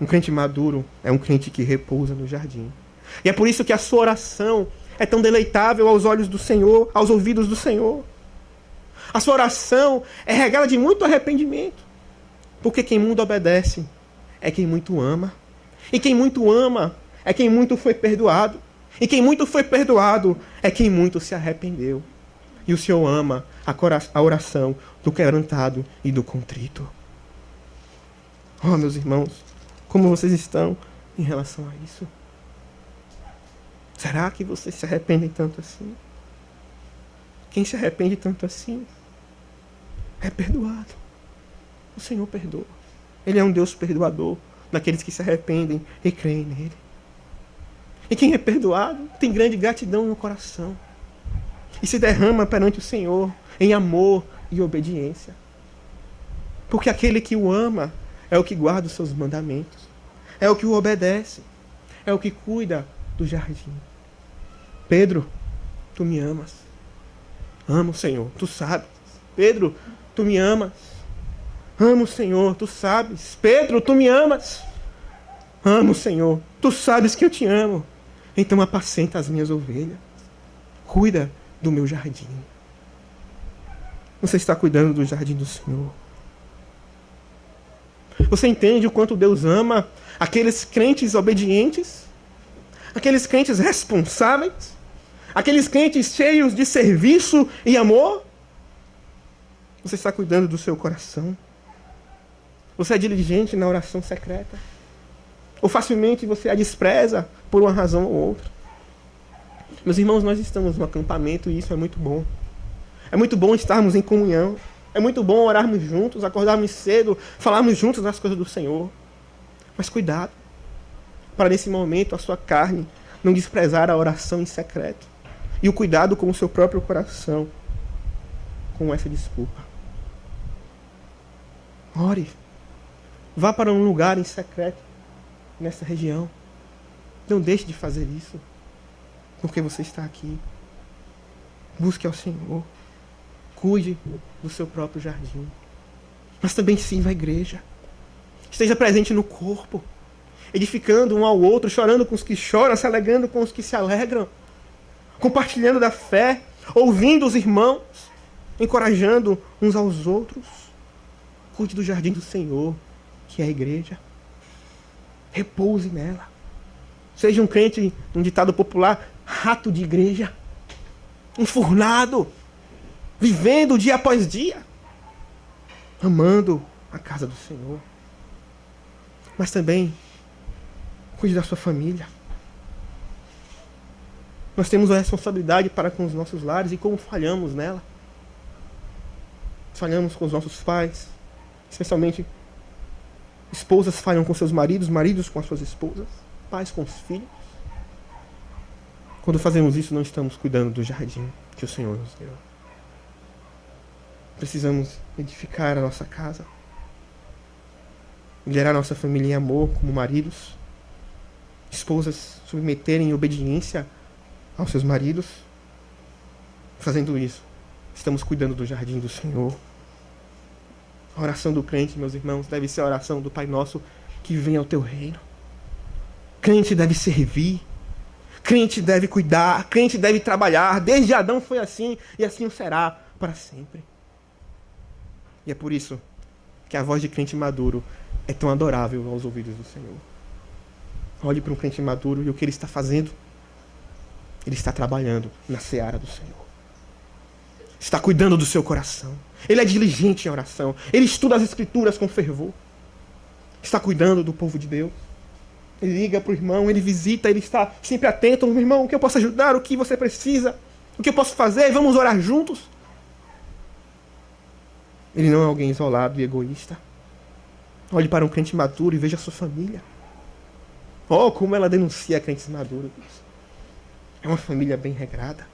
S1: Um crente maduro é um crente que repousa no jardim. E é por isso que a sua oração é tão deleitável aos olhos do Senhor, aos ouvidos do Senhor. A sua oração é regada de muito arrependimento. Porque quem muito obedece é quem muito ama. E quem muito ama é quem muito foi perdoado. E quem muito foi perdoado é quem muito se arrependeu. E o Senhor ama a oração do quebrantado e do contrito. Oh, meus irmãos, como vocês estão em relação a isso? Será que vocês se arrependem tanto assim? Quem se arrepende tanto assim é perdoado. O Senhor perdoa. Ele é um Deus perdoador daqueles que se arrependem e creem nele. E quem é perdoado tem grande gratidão no coração. E se derrama perante o Senhor em amor e obediência. Porque aquele que o ama é o que guarda os seus mandamentos. É o que o obedece. É o que cuida do jardim. Pedro, tu me amas. Amo, Senhor, tu sabes. Pedro, tu me amas. Amo, Senhor, tu sabes. Pedro, tu me amas. Amo, Senhor, tu sabes que eu te amo. Então apacenta as minhas ovelhas. Cuida do meu jardim. Você está cuidando do jardim do Senhor. Você entende o quanto Deus ama aqueles crentes obedientes? Aqueles crentes responsáveis? Aqueles crentes cheios de serviço e amor? Você está cuidando do seu coração? Você é diligente na oração secreta? Ou facilmente você a despreza por uma razão ou outra? Meus irmãos, nós estamos no acampamento e isso é muito bom. É muito bom estarmos em comunhão. É muito bom orarmos juntos, acordarmos cedo, falarmos juntos das coisas do Senhor. Mas cuidado, para nesse momento a sua carne não desprezar a oração em secreto. E o cuidado com o seu próprio coração com essa desculpa. Ore. Vá para um lugar em secreto nessa região. Não deixe de fazer isso. Porque você está aqui. Busque ao Senhor. Cuide do seu próprio jardim. Mas também sirva a igreja. Esteja presente no corpo. Edificando um ao outro, chorando com os que choram, se alegrando com os que se alegram. Compartilhando da fé, ouvindo os irmãos, encorajando uns aos outros. Cuide do jardim do Senhor, que é a igreja. Repouse nela. Seja um crente, um ditado popular, rato de igreja. Enfurnado. Vivendo dia após dia. Amando a casa do Senhor. Mas também cuide da sua família. Nós temos uma responsabilidade para com os nossos lares e como falhamos nela. Falhamos com os nossos pais, especialmente esposas falham com seus maridos, maridos com as suas esposas, pais com os filhos. Quando fazemos isso, não estamos cuidando do jardim que o Senhor nos deu. Precisamos edificar a nossa casa, liderar a nossa família em amor como maridos, esposas submeterem em obediência aos seus maridos. Fazendo isso, estamos cuidando do jardim do Senhor. A oração do crente, meus irmãos, deve ser a oração do Pai Nosso que vem ao teu reino. Crente deve servir. Crente deve cuidar, crente deve trabalhar. Desde Adão foi assim e assim o será para sempre. E é por isso que a voz de crente maduro é tão adorável aos ouvidos do Senhor. Olhe para um crente maduro e o que ele está fazendo? Ele está trabalhando na seara do Senhor. Está cuidando do seu coração. Ele é diligente em oração. Ele estuda as Escrituras com fervor. Está cuidando do povo de Deus. Ele liga para o irmão, ele visita, ele está sempre atento. Meu irmão, o que eu posso ajudar? O que você precisa? O que eu posso fazer? Vamos orar juntos? Ele não é alguém isolado e egoísta. Olhe para um crente maduro e veja a sua família. Oh, como ela denuncia crentes maduros. É uma família bem regrada,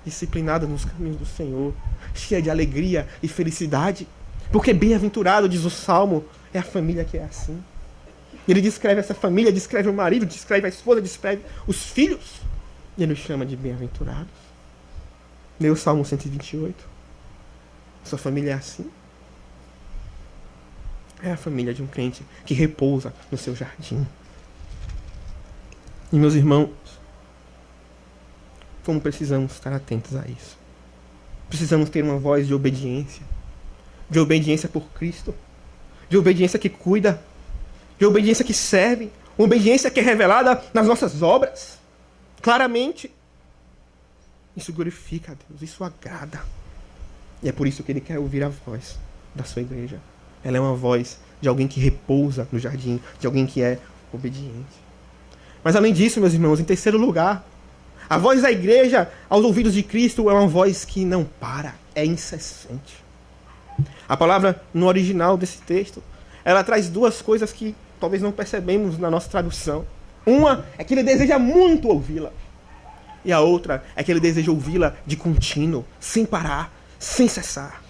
S1: disciplinada nos caminhos do Senhor, cheia de alegria e felicidade. Porque bem-aventurado, diz o Salmo, é a família que é assim. Ele descreve essa família, descreve o marido, descreve a esposa, descreve os filhos. E ele os chama de bem-aventurados. Lê o Salmo 128. Sua família é assim. É a família de um crente que repousa no seu jardim. E meus irmãos, como precisamos estar atentos a isso. Precisamos ter uma voz de obediência por Cristo, de obediência que cuida, de obediência que serve, uma obediência que é revelada nas nossas obras, claramente. Isso glorifica a Deus, isso agrada. E é por isso que Ele quer ouvir a voz da sua igreja. Ela é uma voz de alguém que repousa no jardim, de alguém que é obediente. Mas além disso, meus irmãos, em terceiro lugar, a voz da igreja aos ouvidos de Cristo é uma voz que não para, é incessante. A palavra no original desse texto, ela traz duas coisas que talvez não percebemos na nossa tradução. Uma é que ele deseja muito ouvi-la. E a outra é que ele deseja ouvi-la de contínuo, sem parar, sem cessar.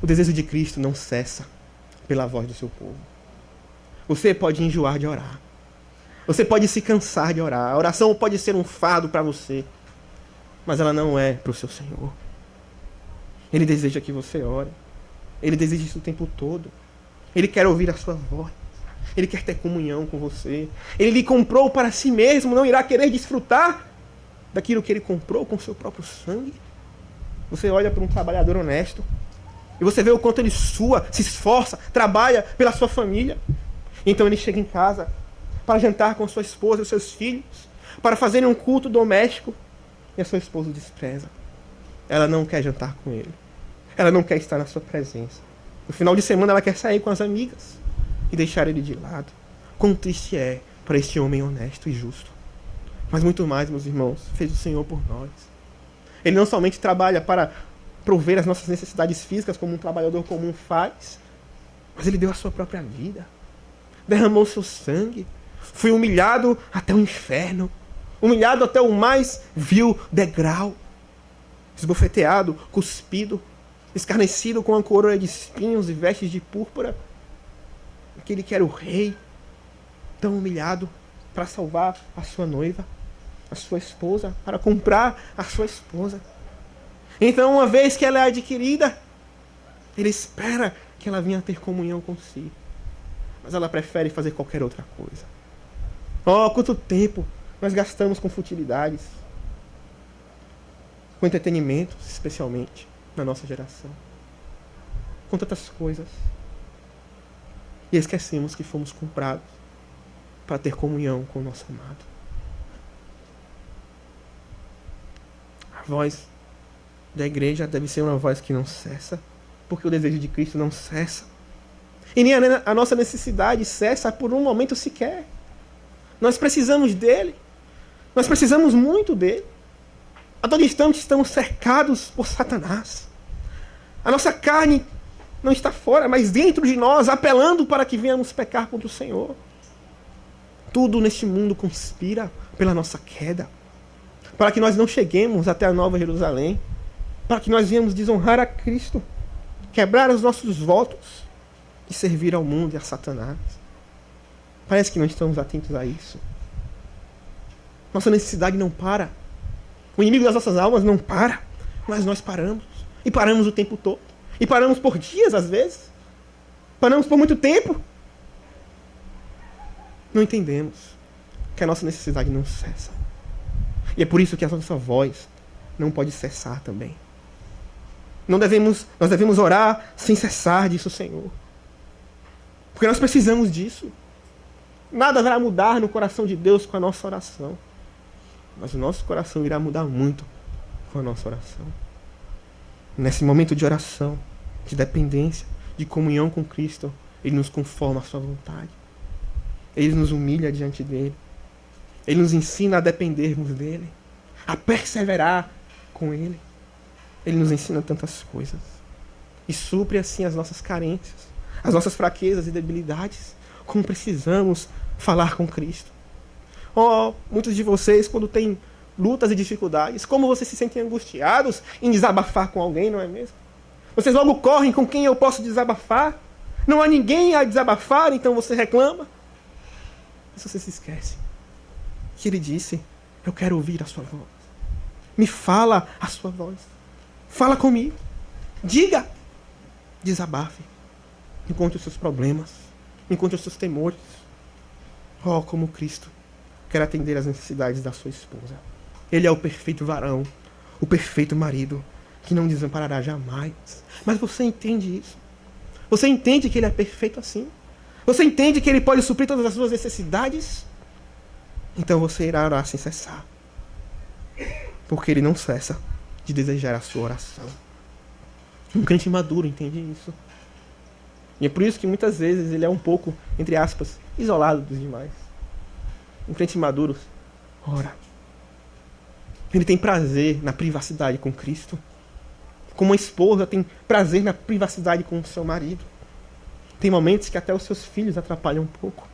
S1: O desejo de Cristo não cessa pela voz do seu povo. Você pode enjoar de orar. Você pode se cansar de orar. A oração pode ser um fardo para você, mas ela não é para o seu Senhor. Ele deseja que você ore. Ele deseja isso o tempo todo. Ele quer ouvir a sua voz. Ele quer ter comunhão com você. Ele lhe comprou para si mesmo. Não irá querer desfrutar daquilo que ele comprou com seu próprio sangue. Você olha para um trabalhador honesto e você vê o quanto ele sua, se esforça, trabalha pela sua família. Então ele chega em casa para jantar com sua esposa e seus filhos, para fazerem um culto doméstico, e a sua esposa o despreza. Ela não quer jantar com ele. Ela não quer estar na sua presença. No final de semana ela quer sair com as amigas e deixar ele de lado. Quão triste é para este homem honesto e justo. Mas muito mais, meus irmãos, fez o Senhor por nós. Ele não somente trabalha para prover as nossas necessidades físicas como um trabalhador comum faz, mas ele deu a sua própria vida. Derramou seu sangue. Foi humilhado até o inferno. Humilhado até o mais vil degrau. Esbofeteado, cuspido, escarnecido com a coroa de espinhos e vestes de púrpura. Aquele que era o rei, tão humilhado para salvar a sua noiva, a sua esposa, para comprar a sua esposa. Então, uma vez que ela é adquirida, ele espera que ela venha ter comunhão consigo. Mas ela prefere fazer qualquer outra coisa. Oh, quanto tempo nós gastamos com futilidades, com entretenimento, especialmente na nossa geração. Com tantas coisas. E esquecemos que fomos comprados para ter comunhão com o nosso amado. A voz da igreja deve ser uma voz que não cessa, porque o desejo de Cristo não cessa. E nem a nossa necessidade cessa por um momento sequer. Nós precisamos dele. Nós precisamos muito dele. A todo instante estamos cercados por Satanás. A nossa carne não está fora, mas dentro de nós, apelando para que venhamos pecar contra o Senhor. Tudo neste mundo conspira pela nossa queda, para que nós não cheguemos até a Nova Jerusalém, para que nós venhamos desonrar a Cristo, quebrar os nossos votos e servir ao mundo e a Satanás. Parece que não estamos atentos a isso. Nossa necessidade não para. O inimigo das nossas almas não para, mas nós paramos. E paramos o tempo todo. E paramos por dias, às vezes. Paramos por muito tempo. Não entendemos que a nossa necessidade não cessa. E é por isso que a nossa voz não pode cessar também. Nós devemos orar sem cessar, disse o Senhor. Porque nós precisamos disso. Nada vai mudar no coração de Deus com a nossa oração. Mas o nosso coração irá mudar muito com a nossa oração. Nesse momento de oração, de dependência, de comunhão com Cristo, Ele nos conforma à sua vontade. Ele nos humilha diante dEle. Ele nos ensina a dependermos dEle, a perseverar com Ele. Ele nos ensina tantas coisas. E supre assim as nossas carências, as nossas fraquezas e debilidades, como precisamos falar com Cristo. Muitos de vocês, quando têm lutas e dificuldades, como vocês se sentem angustiados em desabafar com alguém, não é mesmo? Vocês logo correm com quem eu posso desabafar. Não há ninguém a desabafar, então você reclama. Mas você se esquece que Ele disse: eu quero ouvir a sua voz. Me fala a sua voz. Fala comigo. Diga. Desabafe. Encontre os seus problemas. Encontre os seus temores. Como Cristo quer atender às necessidades da sua esposa. Ele é o perfeito varão, o perfeito marido, que não desamparará jamais. Mas você entende isso? Você entende que Ele é perfeito assim? Você entende que Ele pode suprir todas as suas necessidades? Então você irá orar sem cessar. Porque Ele não cessa de desejar a sua oração. Um crente maduro entende isso. E é por isso que muitas vezes ele é um pouco, entre aspas, isolado dos demais. Um crente maduro ora. Ele tem prazer na privacidade com Cristo. Como uma esposa tem prazer na privacidade com o seu marido. Tem momentos que até os seus filhos atrapalham um pouco.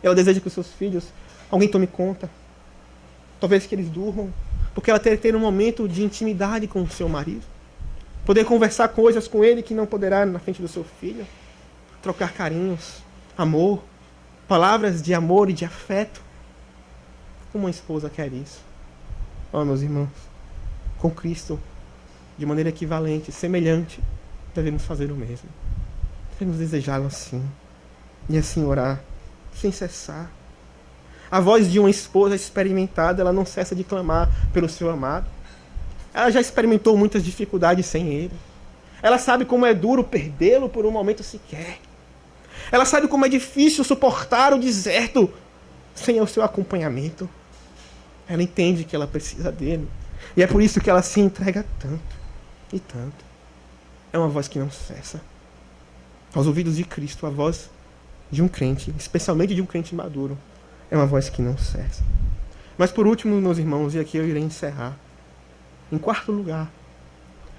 S1: Ela deseja que os seus filhos, alguém tome conta. Talvez que eles durmam. Porque ela ter um momento de intimidade com o seu marido. Poder conversar coisas com ele que não poderá na frente do seu filho. Trocar carinhos, amor, palavras de amor e de afeto. Como uma esposa quer isso? Meus irmãos, com Cristo, de maneira equivalente, semelhante, devemos fazer o mesmo. Devemos desejá-lo assim. E assim orar, sem cessar. A voz de uma esposa experimentada, ela não cessa de clamar pelo seu amado. Ela já experimentou muitas dificuldades sem ele. Ela sabe como é duro perdê-lo por um momento sequer. Ela sabe como é difícil suportar o deserto sem o seu acompanhamento. Ela entende que ela precisa dele. E é por isso que ela se entrega tanto e tanto. É uma voz que não cessa. Aos ouvidos de Cristo, a voz de um crente, especialmente de um crente maduro, é uma voz que não cessa. Mas por último, meus irmãos, e aqui eu irei encerrar. Em quarto lugar,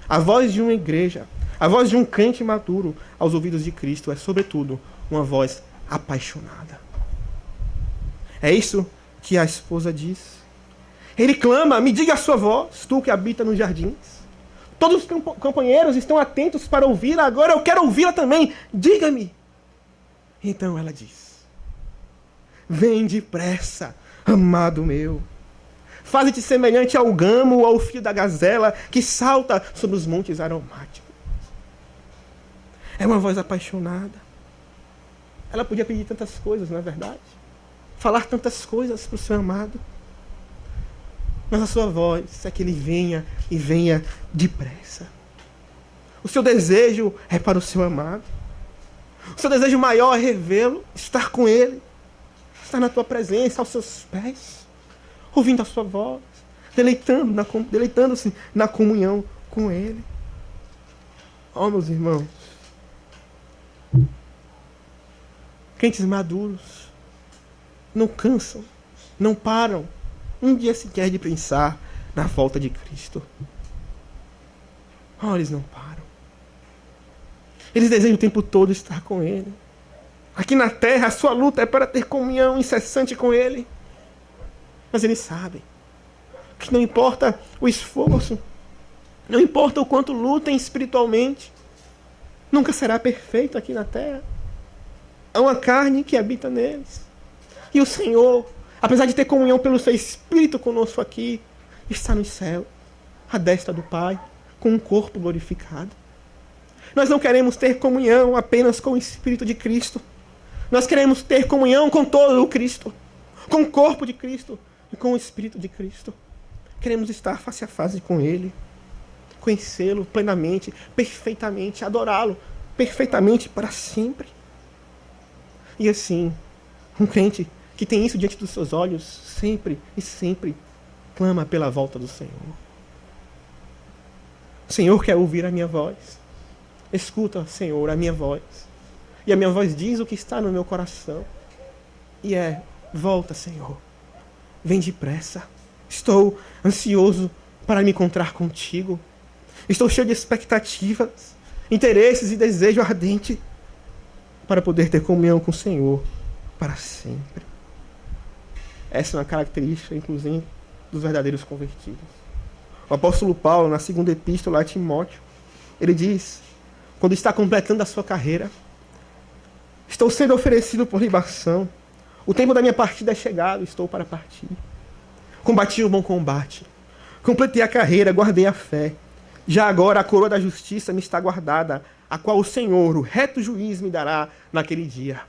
S1: a voz de uma igreja, a voz de um crente maduro aos ouvidos de Cristo é, sobretudo, uma voz apaixonada. É isso que a esposa diz. Ele clama: me diga a sua voz, tu que habita nos jardins. Todos os companheiros estão atentos para ouvi-la, agora eu quero ouvi-la também. Diga-me. Então ela diz: vem depressa, amado meu. Faze-te semelhante ao gamo ou ao filho da gazela que salta sobre os montes aromáticos. É uma voz apaixonada. Ela podia pedir tantas coisas, não é verdade? Falar tantas coisas para o seu amado. Mas a sua voz é que ele venha e venha depressa. O seu desejo é para o seu amado. O seu desejo maior é revê-lo, estar com ele, estar na tua presença, aos seus pés, ouvindo a sua voz, deleitando-se na comunhão com ele. Meus irmãos, crentes maduros não cansam, não param um dia sequer de pensar na volta de Cristo. Eles não param. Eles desejam o tempo todo estar com Ele. Aqui na terra, a sua luta é para ter comunhão incessante com Ele. Mas eles sabem que não importa o esforço, não importa o quanto lutem espiritualmente, nunca será perfeito aqui na terra. Há uma carne que habita neles. E o Senhor, apesar de ter comunhão pelo seu Espírito conosco aqui, está no céu, à destra do Pai, com um corpo glorificado. Nós não queremos ter comunhão apenas com o Espírito de Cristo. Nós queremos ter comunhão com todo o Cristo. com o corpo de Cristo e com o Espírito de Cristo. Queremos estar face a face com Ele, conhecê-lo plenamente, perfeitamente, adorá-lo perfeitamente para sempre. E assim, um crente que tem isso diante dos seus olhos, sempre e sempre clama pela volta do Senhor. O Senhor quer ouvir a minha voz. Escuta, Senhor, a minha voz. E a minha voz diz o que está no meu coração. E volta, Senhor. Vem depressa. Estou ansioso para me encontrar contigo. Estou cheio de expectativas, interesses e desejo ardente para poder ter comunhão com o Senhor para sempre. Essa é uma característica, inclusive, dos verdadeiros convertidos. O apóstolo Paulo, na segunda epístola a Timóteo, ele diz, quando está completando a sua carreira: estou sendo oferecido por libação, o tempo da minha partida é chegado, estou para partir. Combati o bom combate, completei a carreira, guardei a fé. Já agora a coroa da justiça me está guardada, a qual o Senhor, o reto juiz, me dará naquele dia.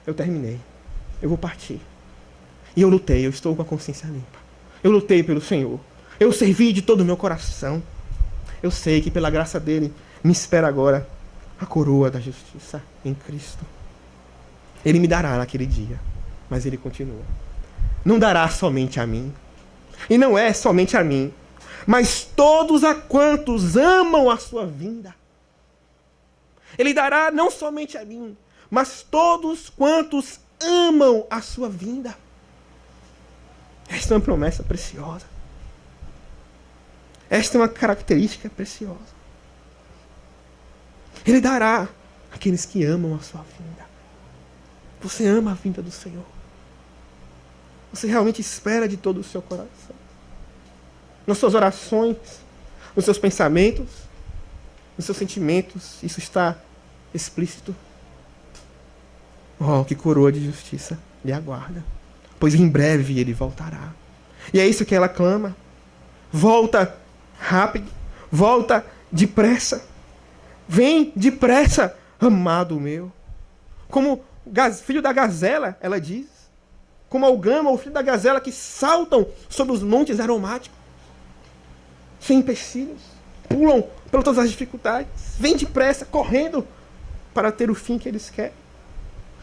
S1: Eu terminei, eu vou partir. E eu lutei, eu estou com a consciência limpa. Eu lutei pelo Senhor. Eu servi de todo o meu coração. Eu sei que pela graça dele me espera agora a coroa da justiça em Cristo. Ele me dará naquele dia, mas ele continua. Não dará somente a mim. E não é somente a mim, mas todos a quantos amam a sua vinda. Ele dará não somente a mim, mas todos quantos amam a sua vinda. Esta é uma promessa preciosa. Esta é uma característica preciosa. Ele dará àqueles que amam a sua vinda. Você ama a vinda do Senhor? Você realmente espera de todo o seu coração? Nas suas orações, nos seus pensamentos, nos seus sentimentos, isso está explícito. Oh, que coroa de justiça lhe aguarda, pois em breve ele voltará. E é isso que ela clama. Volta rápido, volta depressa. Vem depressa, amado meu. Como filho da gazela, ela diz. Como a gama, o filho da gazela que saltam sobre os montes aromáticos. Sem empecilhos. Pulam por todas as dificuldades. Vem depressa, correndo, para ter o fim que eles querem.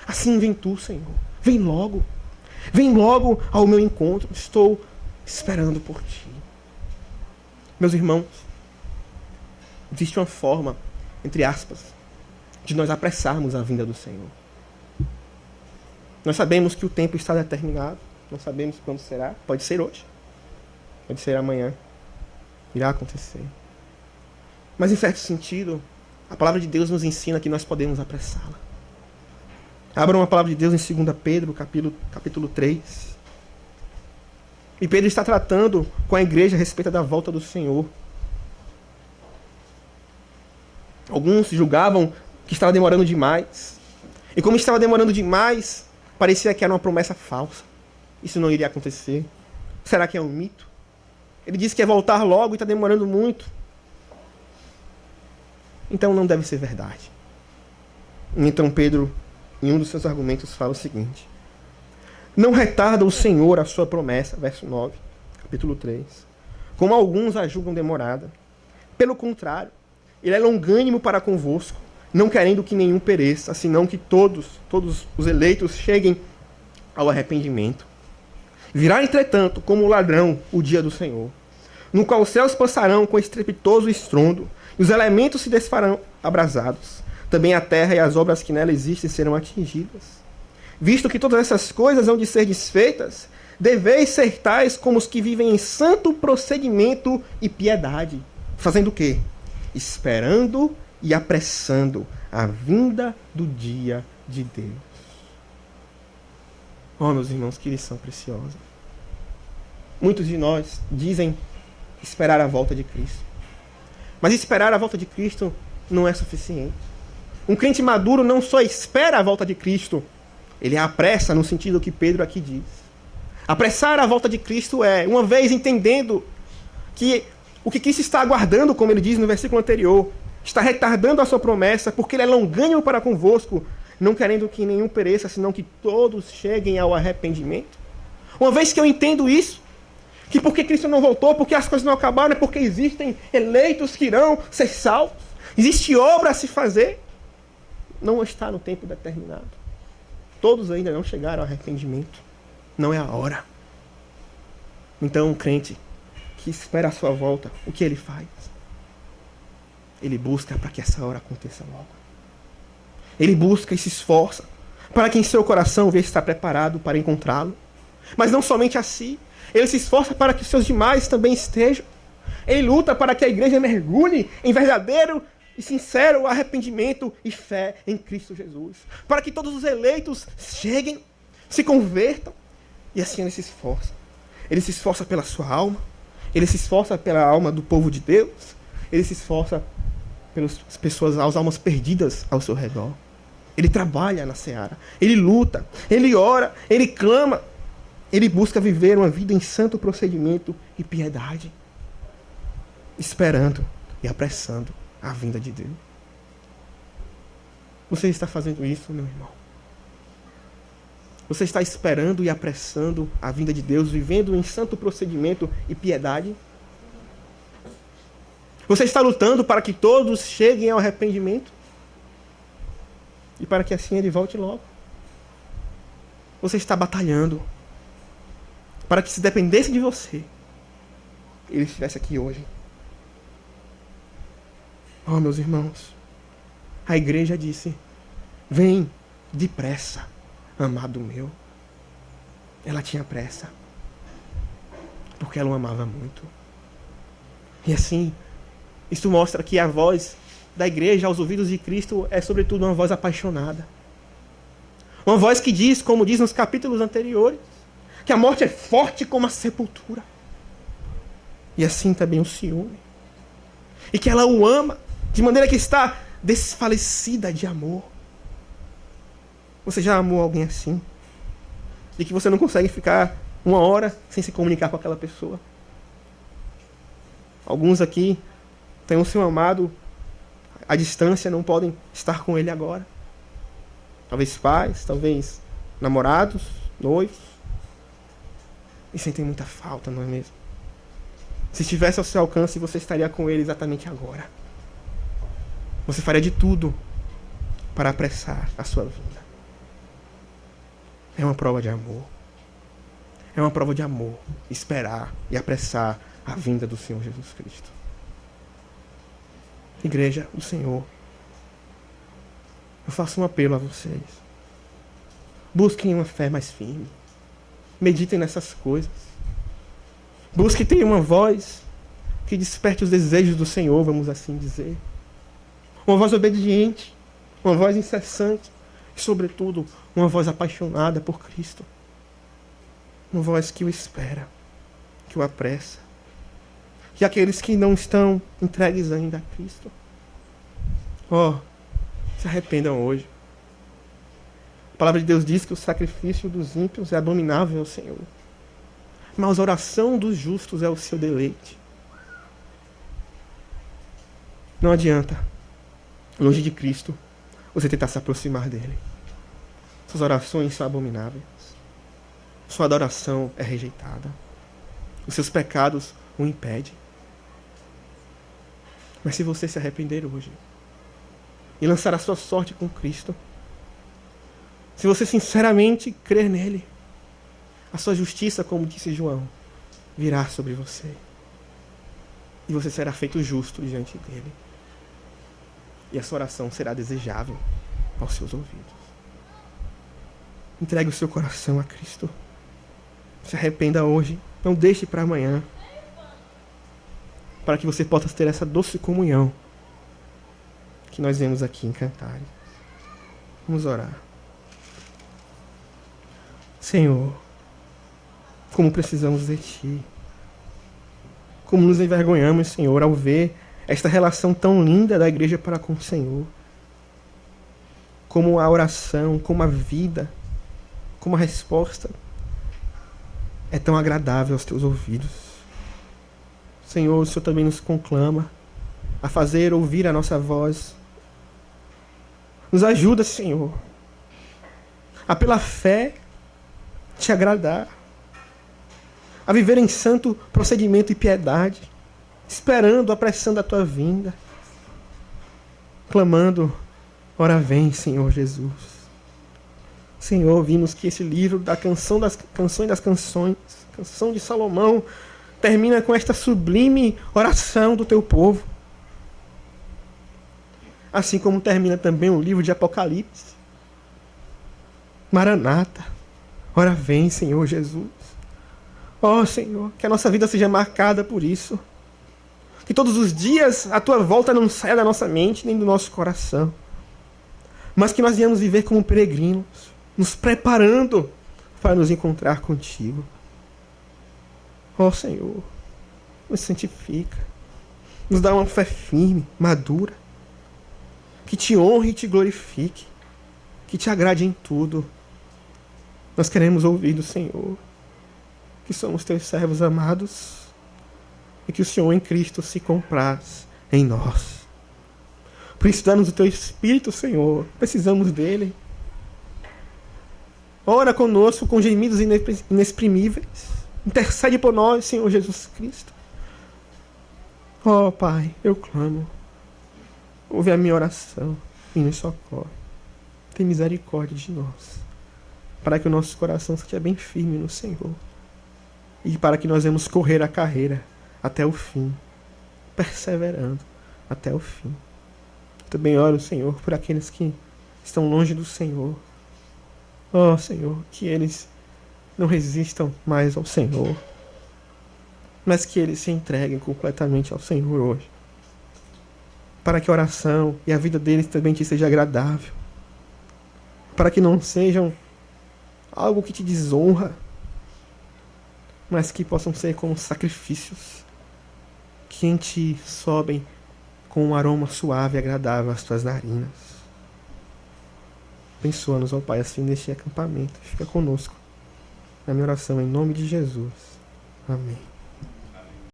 S1: Assim vem tu, Senhor. Vem logo. Vem logo ao meu encontro. Estou esperando por ti. Meus irmãos, existe uma forma, entre aspas, de nós apressarmos a vinda do Senhor. Nós sabemos que o tempo está determinado. Não sabemos quando será. Pode ser hoje. Pode ser amanhã. Irá acontecer. Mas, em certo sentido, a palavra de Deus nos ensina que nós podemos apressá-la. Abram a palavra de Deus em 2 Pedro, capítulo 3. E Pedro está tratando com a igreja a respeito da volta do Senhor. Alguns julgavam que estava demorando demais. E como estava demorando demais, parecia que era uma promessa falsa. Isso não iria acontecer. Será que é um mito? Ele disse que ia voltar logo e está demorando muito. Então não deve ser verdade. Então Pedro, em um dos seus argumentos, fala o seguinte: não retarda o Senhor a sua promessa, verso 9, capítulo 3, como alguns a julgam demorada. Pelo contrário, ele é longânimo para convosco, não querendo que nenhum pereça, senão que todos os eleitos cheguem ao arrependimento. Virá, entretanto, como o ladrão o dia do Senhor, no qual os céus passarão com estrepitoso estrondo, e os elementos se desfarão abrasados. Também a terra e as obras que nela existem serão atingidas. Visto que todas essas coisas hão de ser desfeitas, deveis ser tais como os que vivem em santo procedimento e piedade. Fazendo o quê? Esperando e apressando a vinda do dia de Deus. Oh, meus irmãos, que lição preciosa. Muitos de nós dizem esperar a volta de Cristo. Mas esperar a volta de Cristo não é suficiente. Um crente maduro não só espera a volta de Cristo, ele a apressa no sentido que Pedro aqui diz. Apressar a volta de Cristo é, uma vez entendendo que o que Cristo está aguardando, como ele diz no versículo anterior, está retardando a sua promessa, porque ele é longânimo para convosco, não querendo que nenhum pereça, senão que todos cheguem ao arrependimento. Uma vez que eu entendo isso, que porque Cristo não voltou, porque as coisas não acabaram, é porque existem eleitos que irão ser salvos. Existe obra a se fazer. Não está no tempo determinado. Todos ainda não chegaram ao arrependimento. Não é a hora. Então, um crente que espera a sua volta, o que ele faz? Ele busca para que essa hora aconteça logo. Ele busca e se esforça para que em seu coração veja estar preparado para encontrá-lo. Mas não somente assim. Ele se esforça para que os seus demais também estejam. Ele luta para que a igreja mergulhe em verdadeiro e sincero arrependimento e fé em Cristo Jesus. Para que todos os eleitos cheguem, se convertam. E assim ele se esforça. Ele se esforça pela sua alma. Ele se esforça pela alma do povo de Deus. Ele se esforça pelas pessoas, as almas perdidas ao seu redor. Ele trabalha na seara. Ele luta. Ele ora. Ele clama. Ele busca viver uma vida em santo procedimento e piedade. Esperando e apressando a vinda de Deus. Você está fazendo isso, meu irmão? Você está esperando e apressando a vinda de Deus, vivendo em santo procedimento e piedade? Você está lutando para que todos cheguem ao arrependimento? E para que assim ele volte logo? Você está batalhando para que, se dependesse de você, ele estivesse aqui hoje? Oh, meus irmãos, a igreja disse: vem depressa, amado meu. Ela tinha pressa, porque ela o amava muito. E assim, isso mostra que a voz da igreja aos ouvidos de Cristo é sobretudo uma voz apaixonada. Uma voz que diz, como diz nos capítulos anteriores, que a morte é forte como a sepultura. E assim também o ciúme. E que ela o ama, de maneira que está desfalecida de amor. Você já amou alguém assim? De que você não consegue ficar uma hora sem se comunicar com aquela pessoa? Alguns aqui têm o seu amado à distância, não podem estar com ele agora. Talvez pais, talvez namorados, noivos. E sentem muita falta, não é mesmo? Se estivesse ao seu alcance, você estaria com ele exatamente agora. Você faria de tudo para apressar a sua vinda. É uma prova de amor. É uma prova de amor esperar e apressar a vinda do Senhor Jesus Cristo. Igreja do Senhor, eu faço um apelo a vocês. Busquem uma fé mais firme. Meditem nessas coisas. Busquem ter uma voz que desperte os desejos do Senhor, vamos assim dizer. Uma voz obediente, uma voz incessante e, sobretudo, uma voz apaixonada por Cristo. Uma voz que o espera, que o apressa. E aqueles que não estão entregues ainda a Cristo, se arrependam hoje. A palavra de Deus diz que o sacrifício dos ímpios é abominável ao Senhor, mas a oração dos justos é o seu deleite. Não adianta, longe de Cristo, você tentar se aproximar dele. Suas orações são abomináveis. Sua adoração é rejeitada. Os seus pecados o impedem. Mas se você se arrepender hoje e lançar a sua sorte com Cristo, se você sinceramente crer nele, a sua justiça, como disse João, virá sobre você. E você será feito justo diante dele. E a sua oração será desejável aos seus ouvidos. Entregue o seu coração a Cristo. Se arrependa hoje. Não deixe para amanhã. Para que você possa ter essa doce comunhão que nós vemos aqui em Cantares. Vamos orar. Senhor, como precisamos de Ti. Como nos envergonhamos, Senhor, ao ver esta relação tão linda da igreja para com o Senhor. Como a oração, como a vida, como a resposta é tão agradável aos Teus ouvidos. Senhor, o Senhor também nos conclama a fazer ouvir a nossa voz. Nos ajuda, Senhor, a pela fé Te agradar. a viver em santo procedimento e piedade, esperando a pressão da tua vinda, clamando: ora vem, Senhor Jesus. Senhor, vimos que esse livro da canção das canções das canções, canção de Salomão, termina com esta sublime oração do teu povo. Assim como termina também o livro de Apocalipse. Maranata, ora vem, Senhor Jesus. Ó Senhor, que a nossa vida seja marcada por isso. Que todos os dias a tua volta não saia da nossa mente nem do nosso coração. Mas que nós venhamos viver como peregrinos, nos preparando para nos encontrar contigo. Ó Senhor, nos santifica. Nos dá uma fé firme, madura. Que te honre e te glorifique. Que te agrade em tudo. Nós queremos ouvir do Senhor que somos teus servos amados e que o Senhor em Cristo se compraz em nós. Por isso, dá-nos o teu Espírito, Senhor. Precisamos dele. Ora conosco com gemidos inexprimíveis. Intercede por nós, Senhor Jesus Cristo. Ó Pai, eu clamo. Ouve a minha oração e nos socorre. Tem misericórdia de nós, para que o nosso coração seja bem firme no Senhor e para que nós venhamos correr a carreira até o fim, perseverando até o fim. Também oro, Senhor, por aqueles que estão longe do Senhor. Ó Senhor, que eles não resistam mais ao Senhor, mas que eles se entreguem completamente ao Senhor hoje, para que a oração e a vida deles também te seja agradável, para que não sejam algo que te desonra, mas que possam ser como sacrifícios que em ti sobem com um aroma suave e agradável às tuas narinas. Abençoa-nos, ó Pai, assim neste acampamento. Fica conosco. Na minha oração, em nome de Jesus. Amém.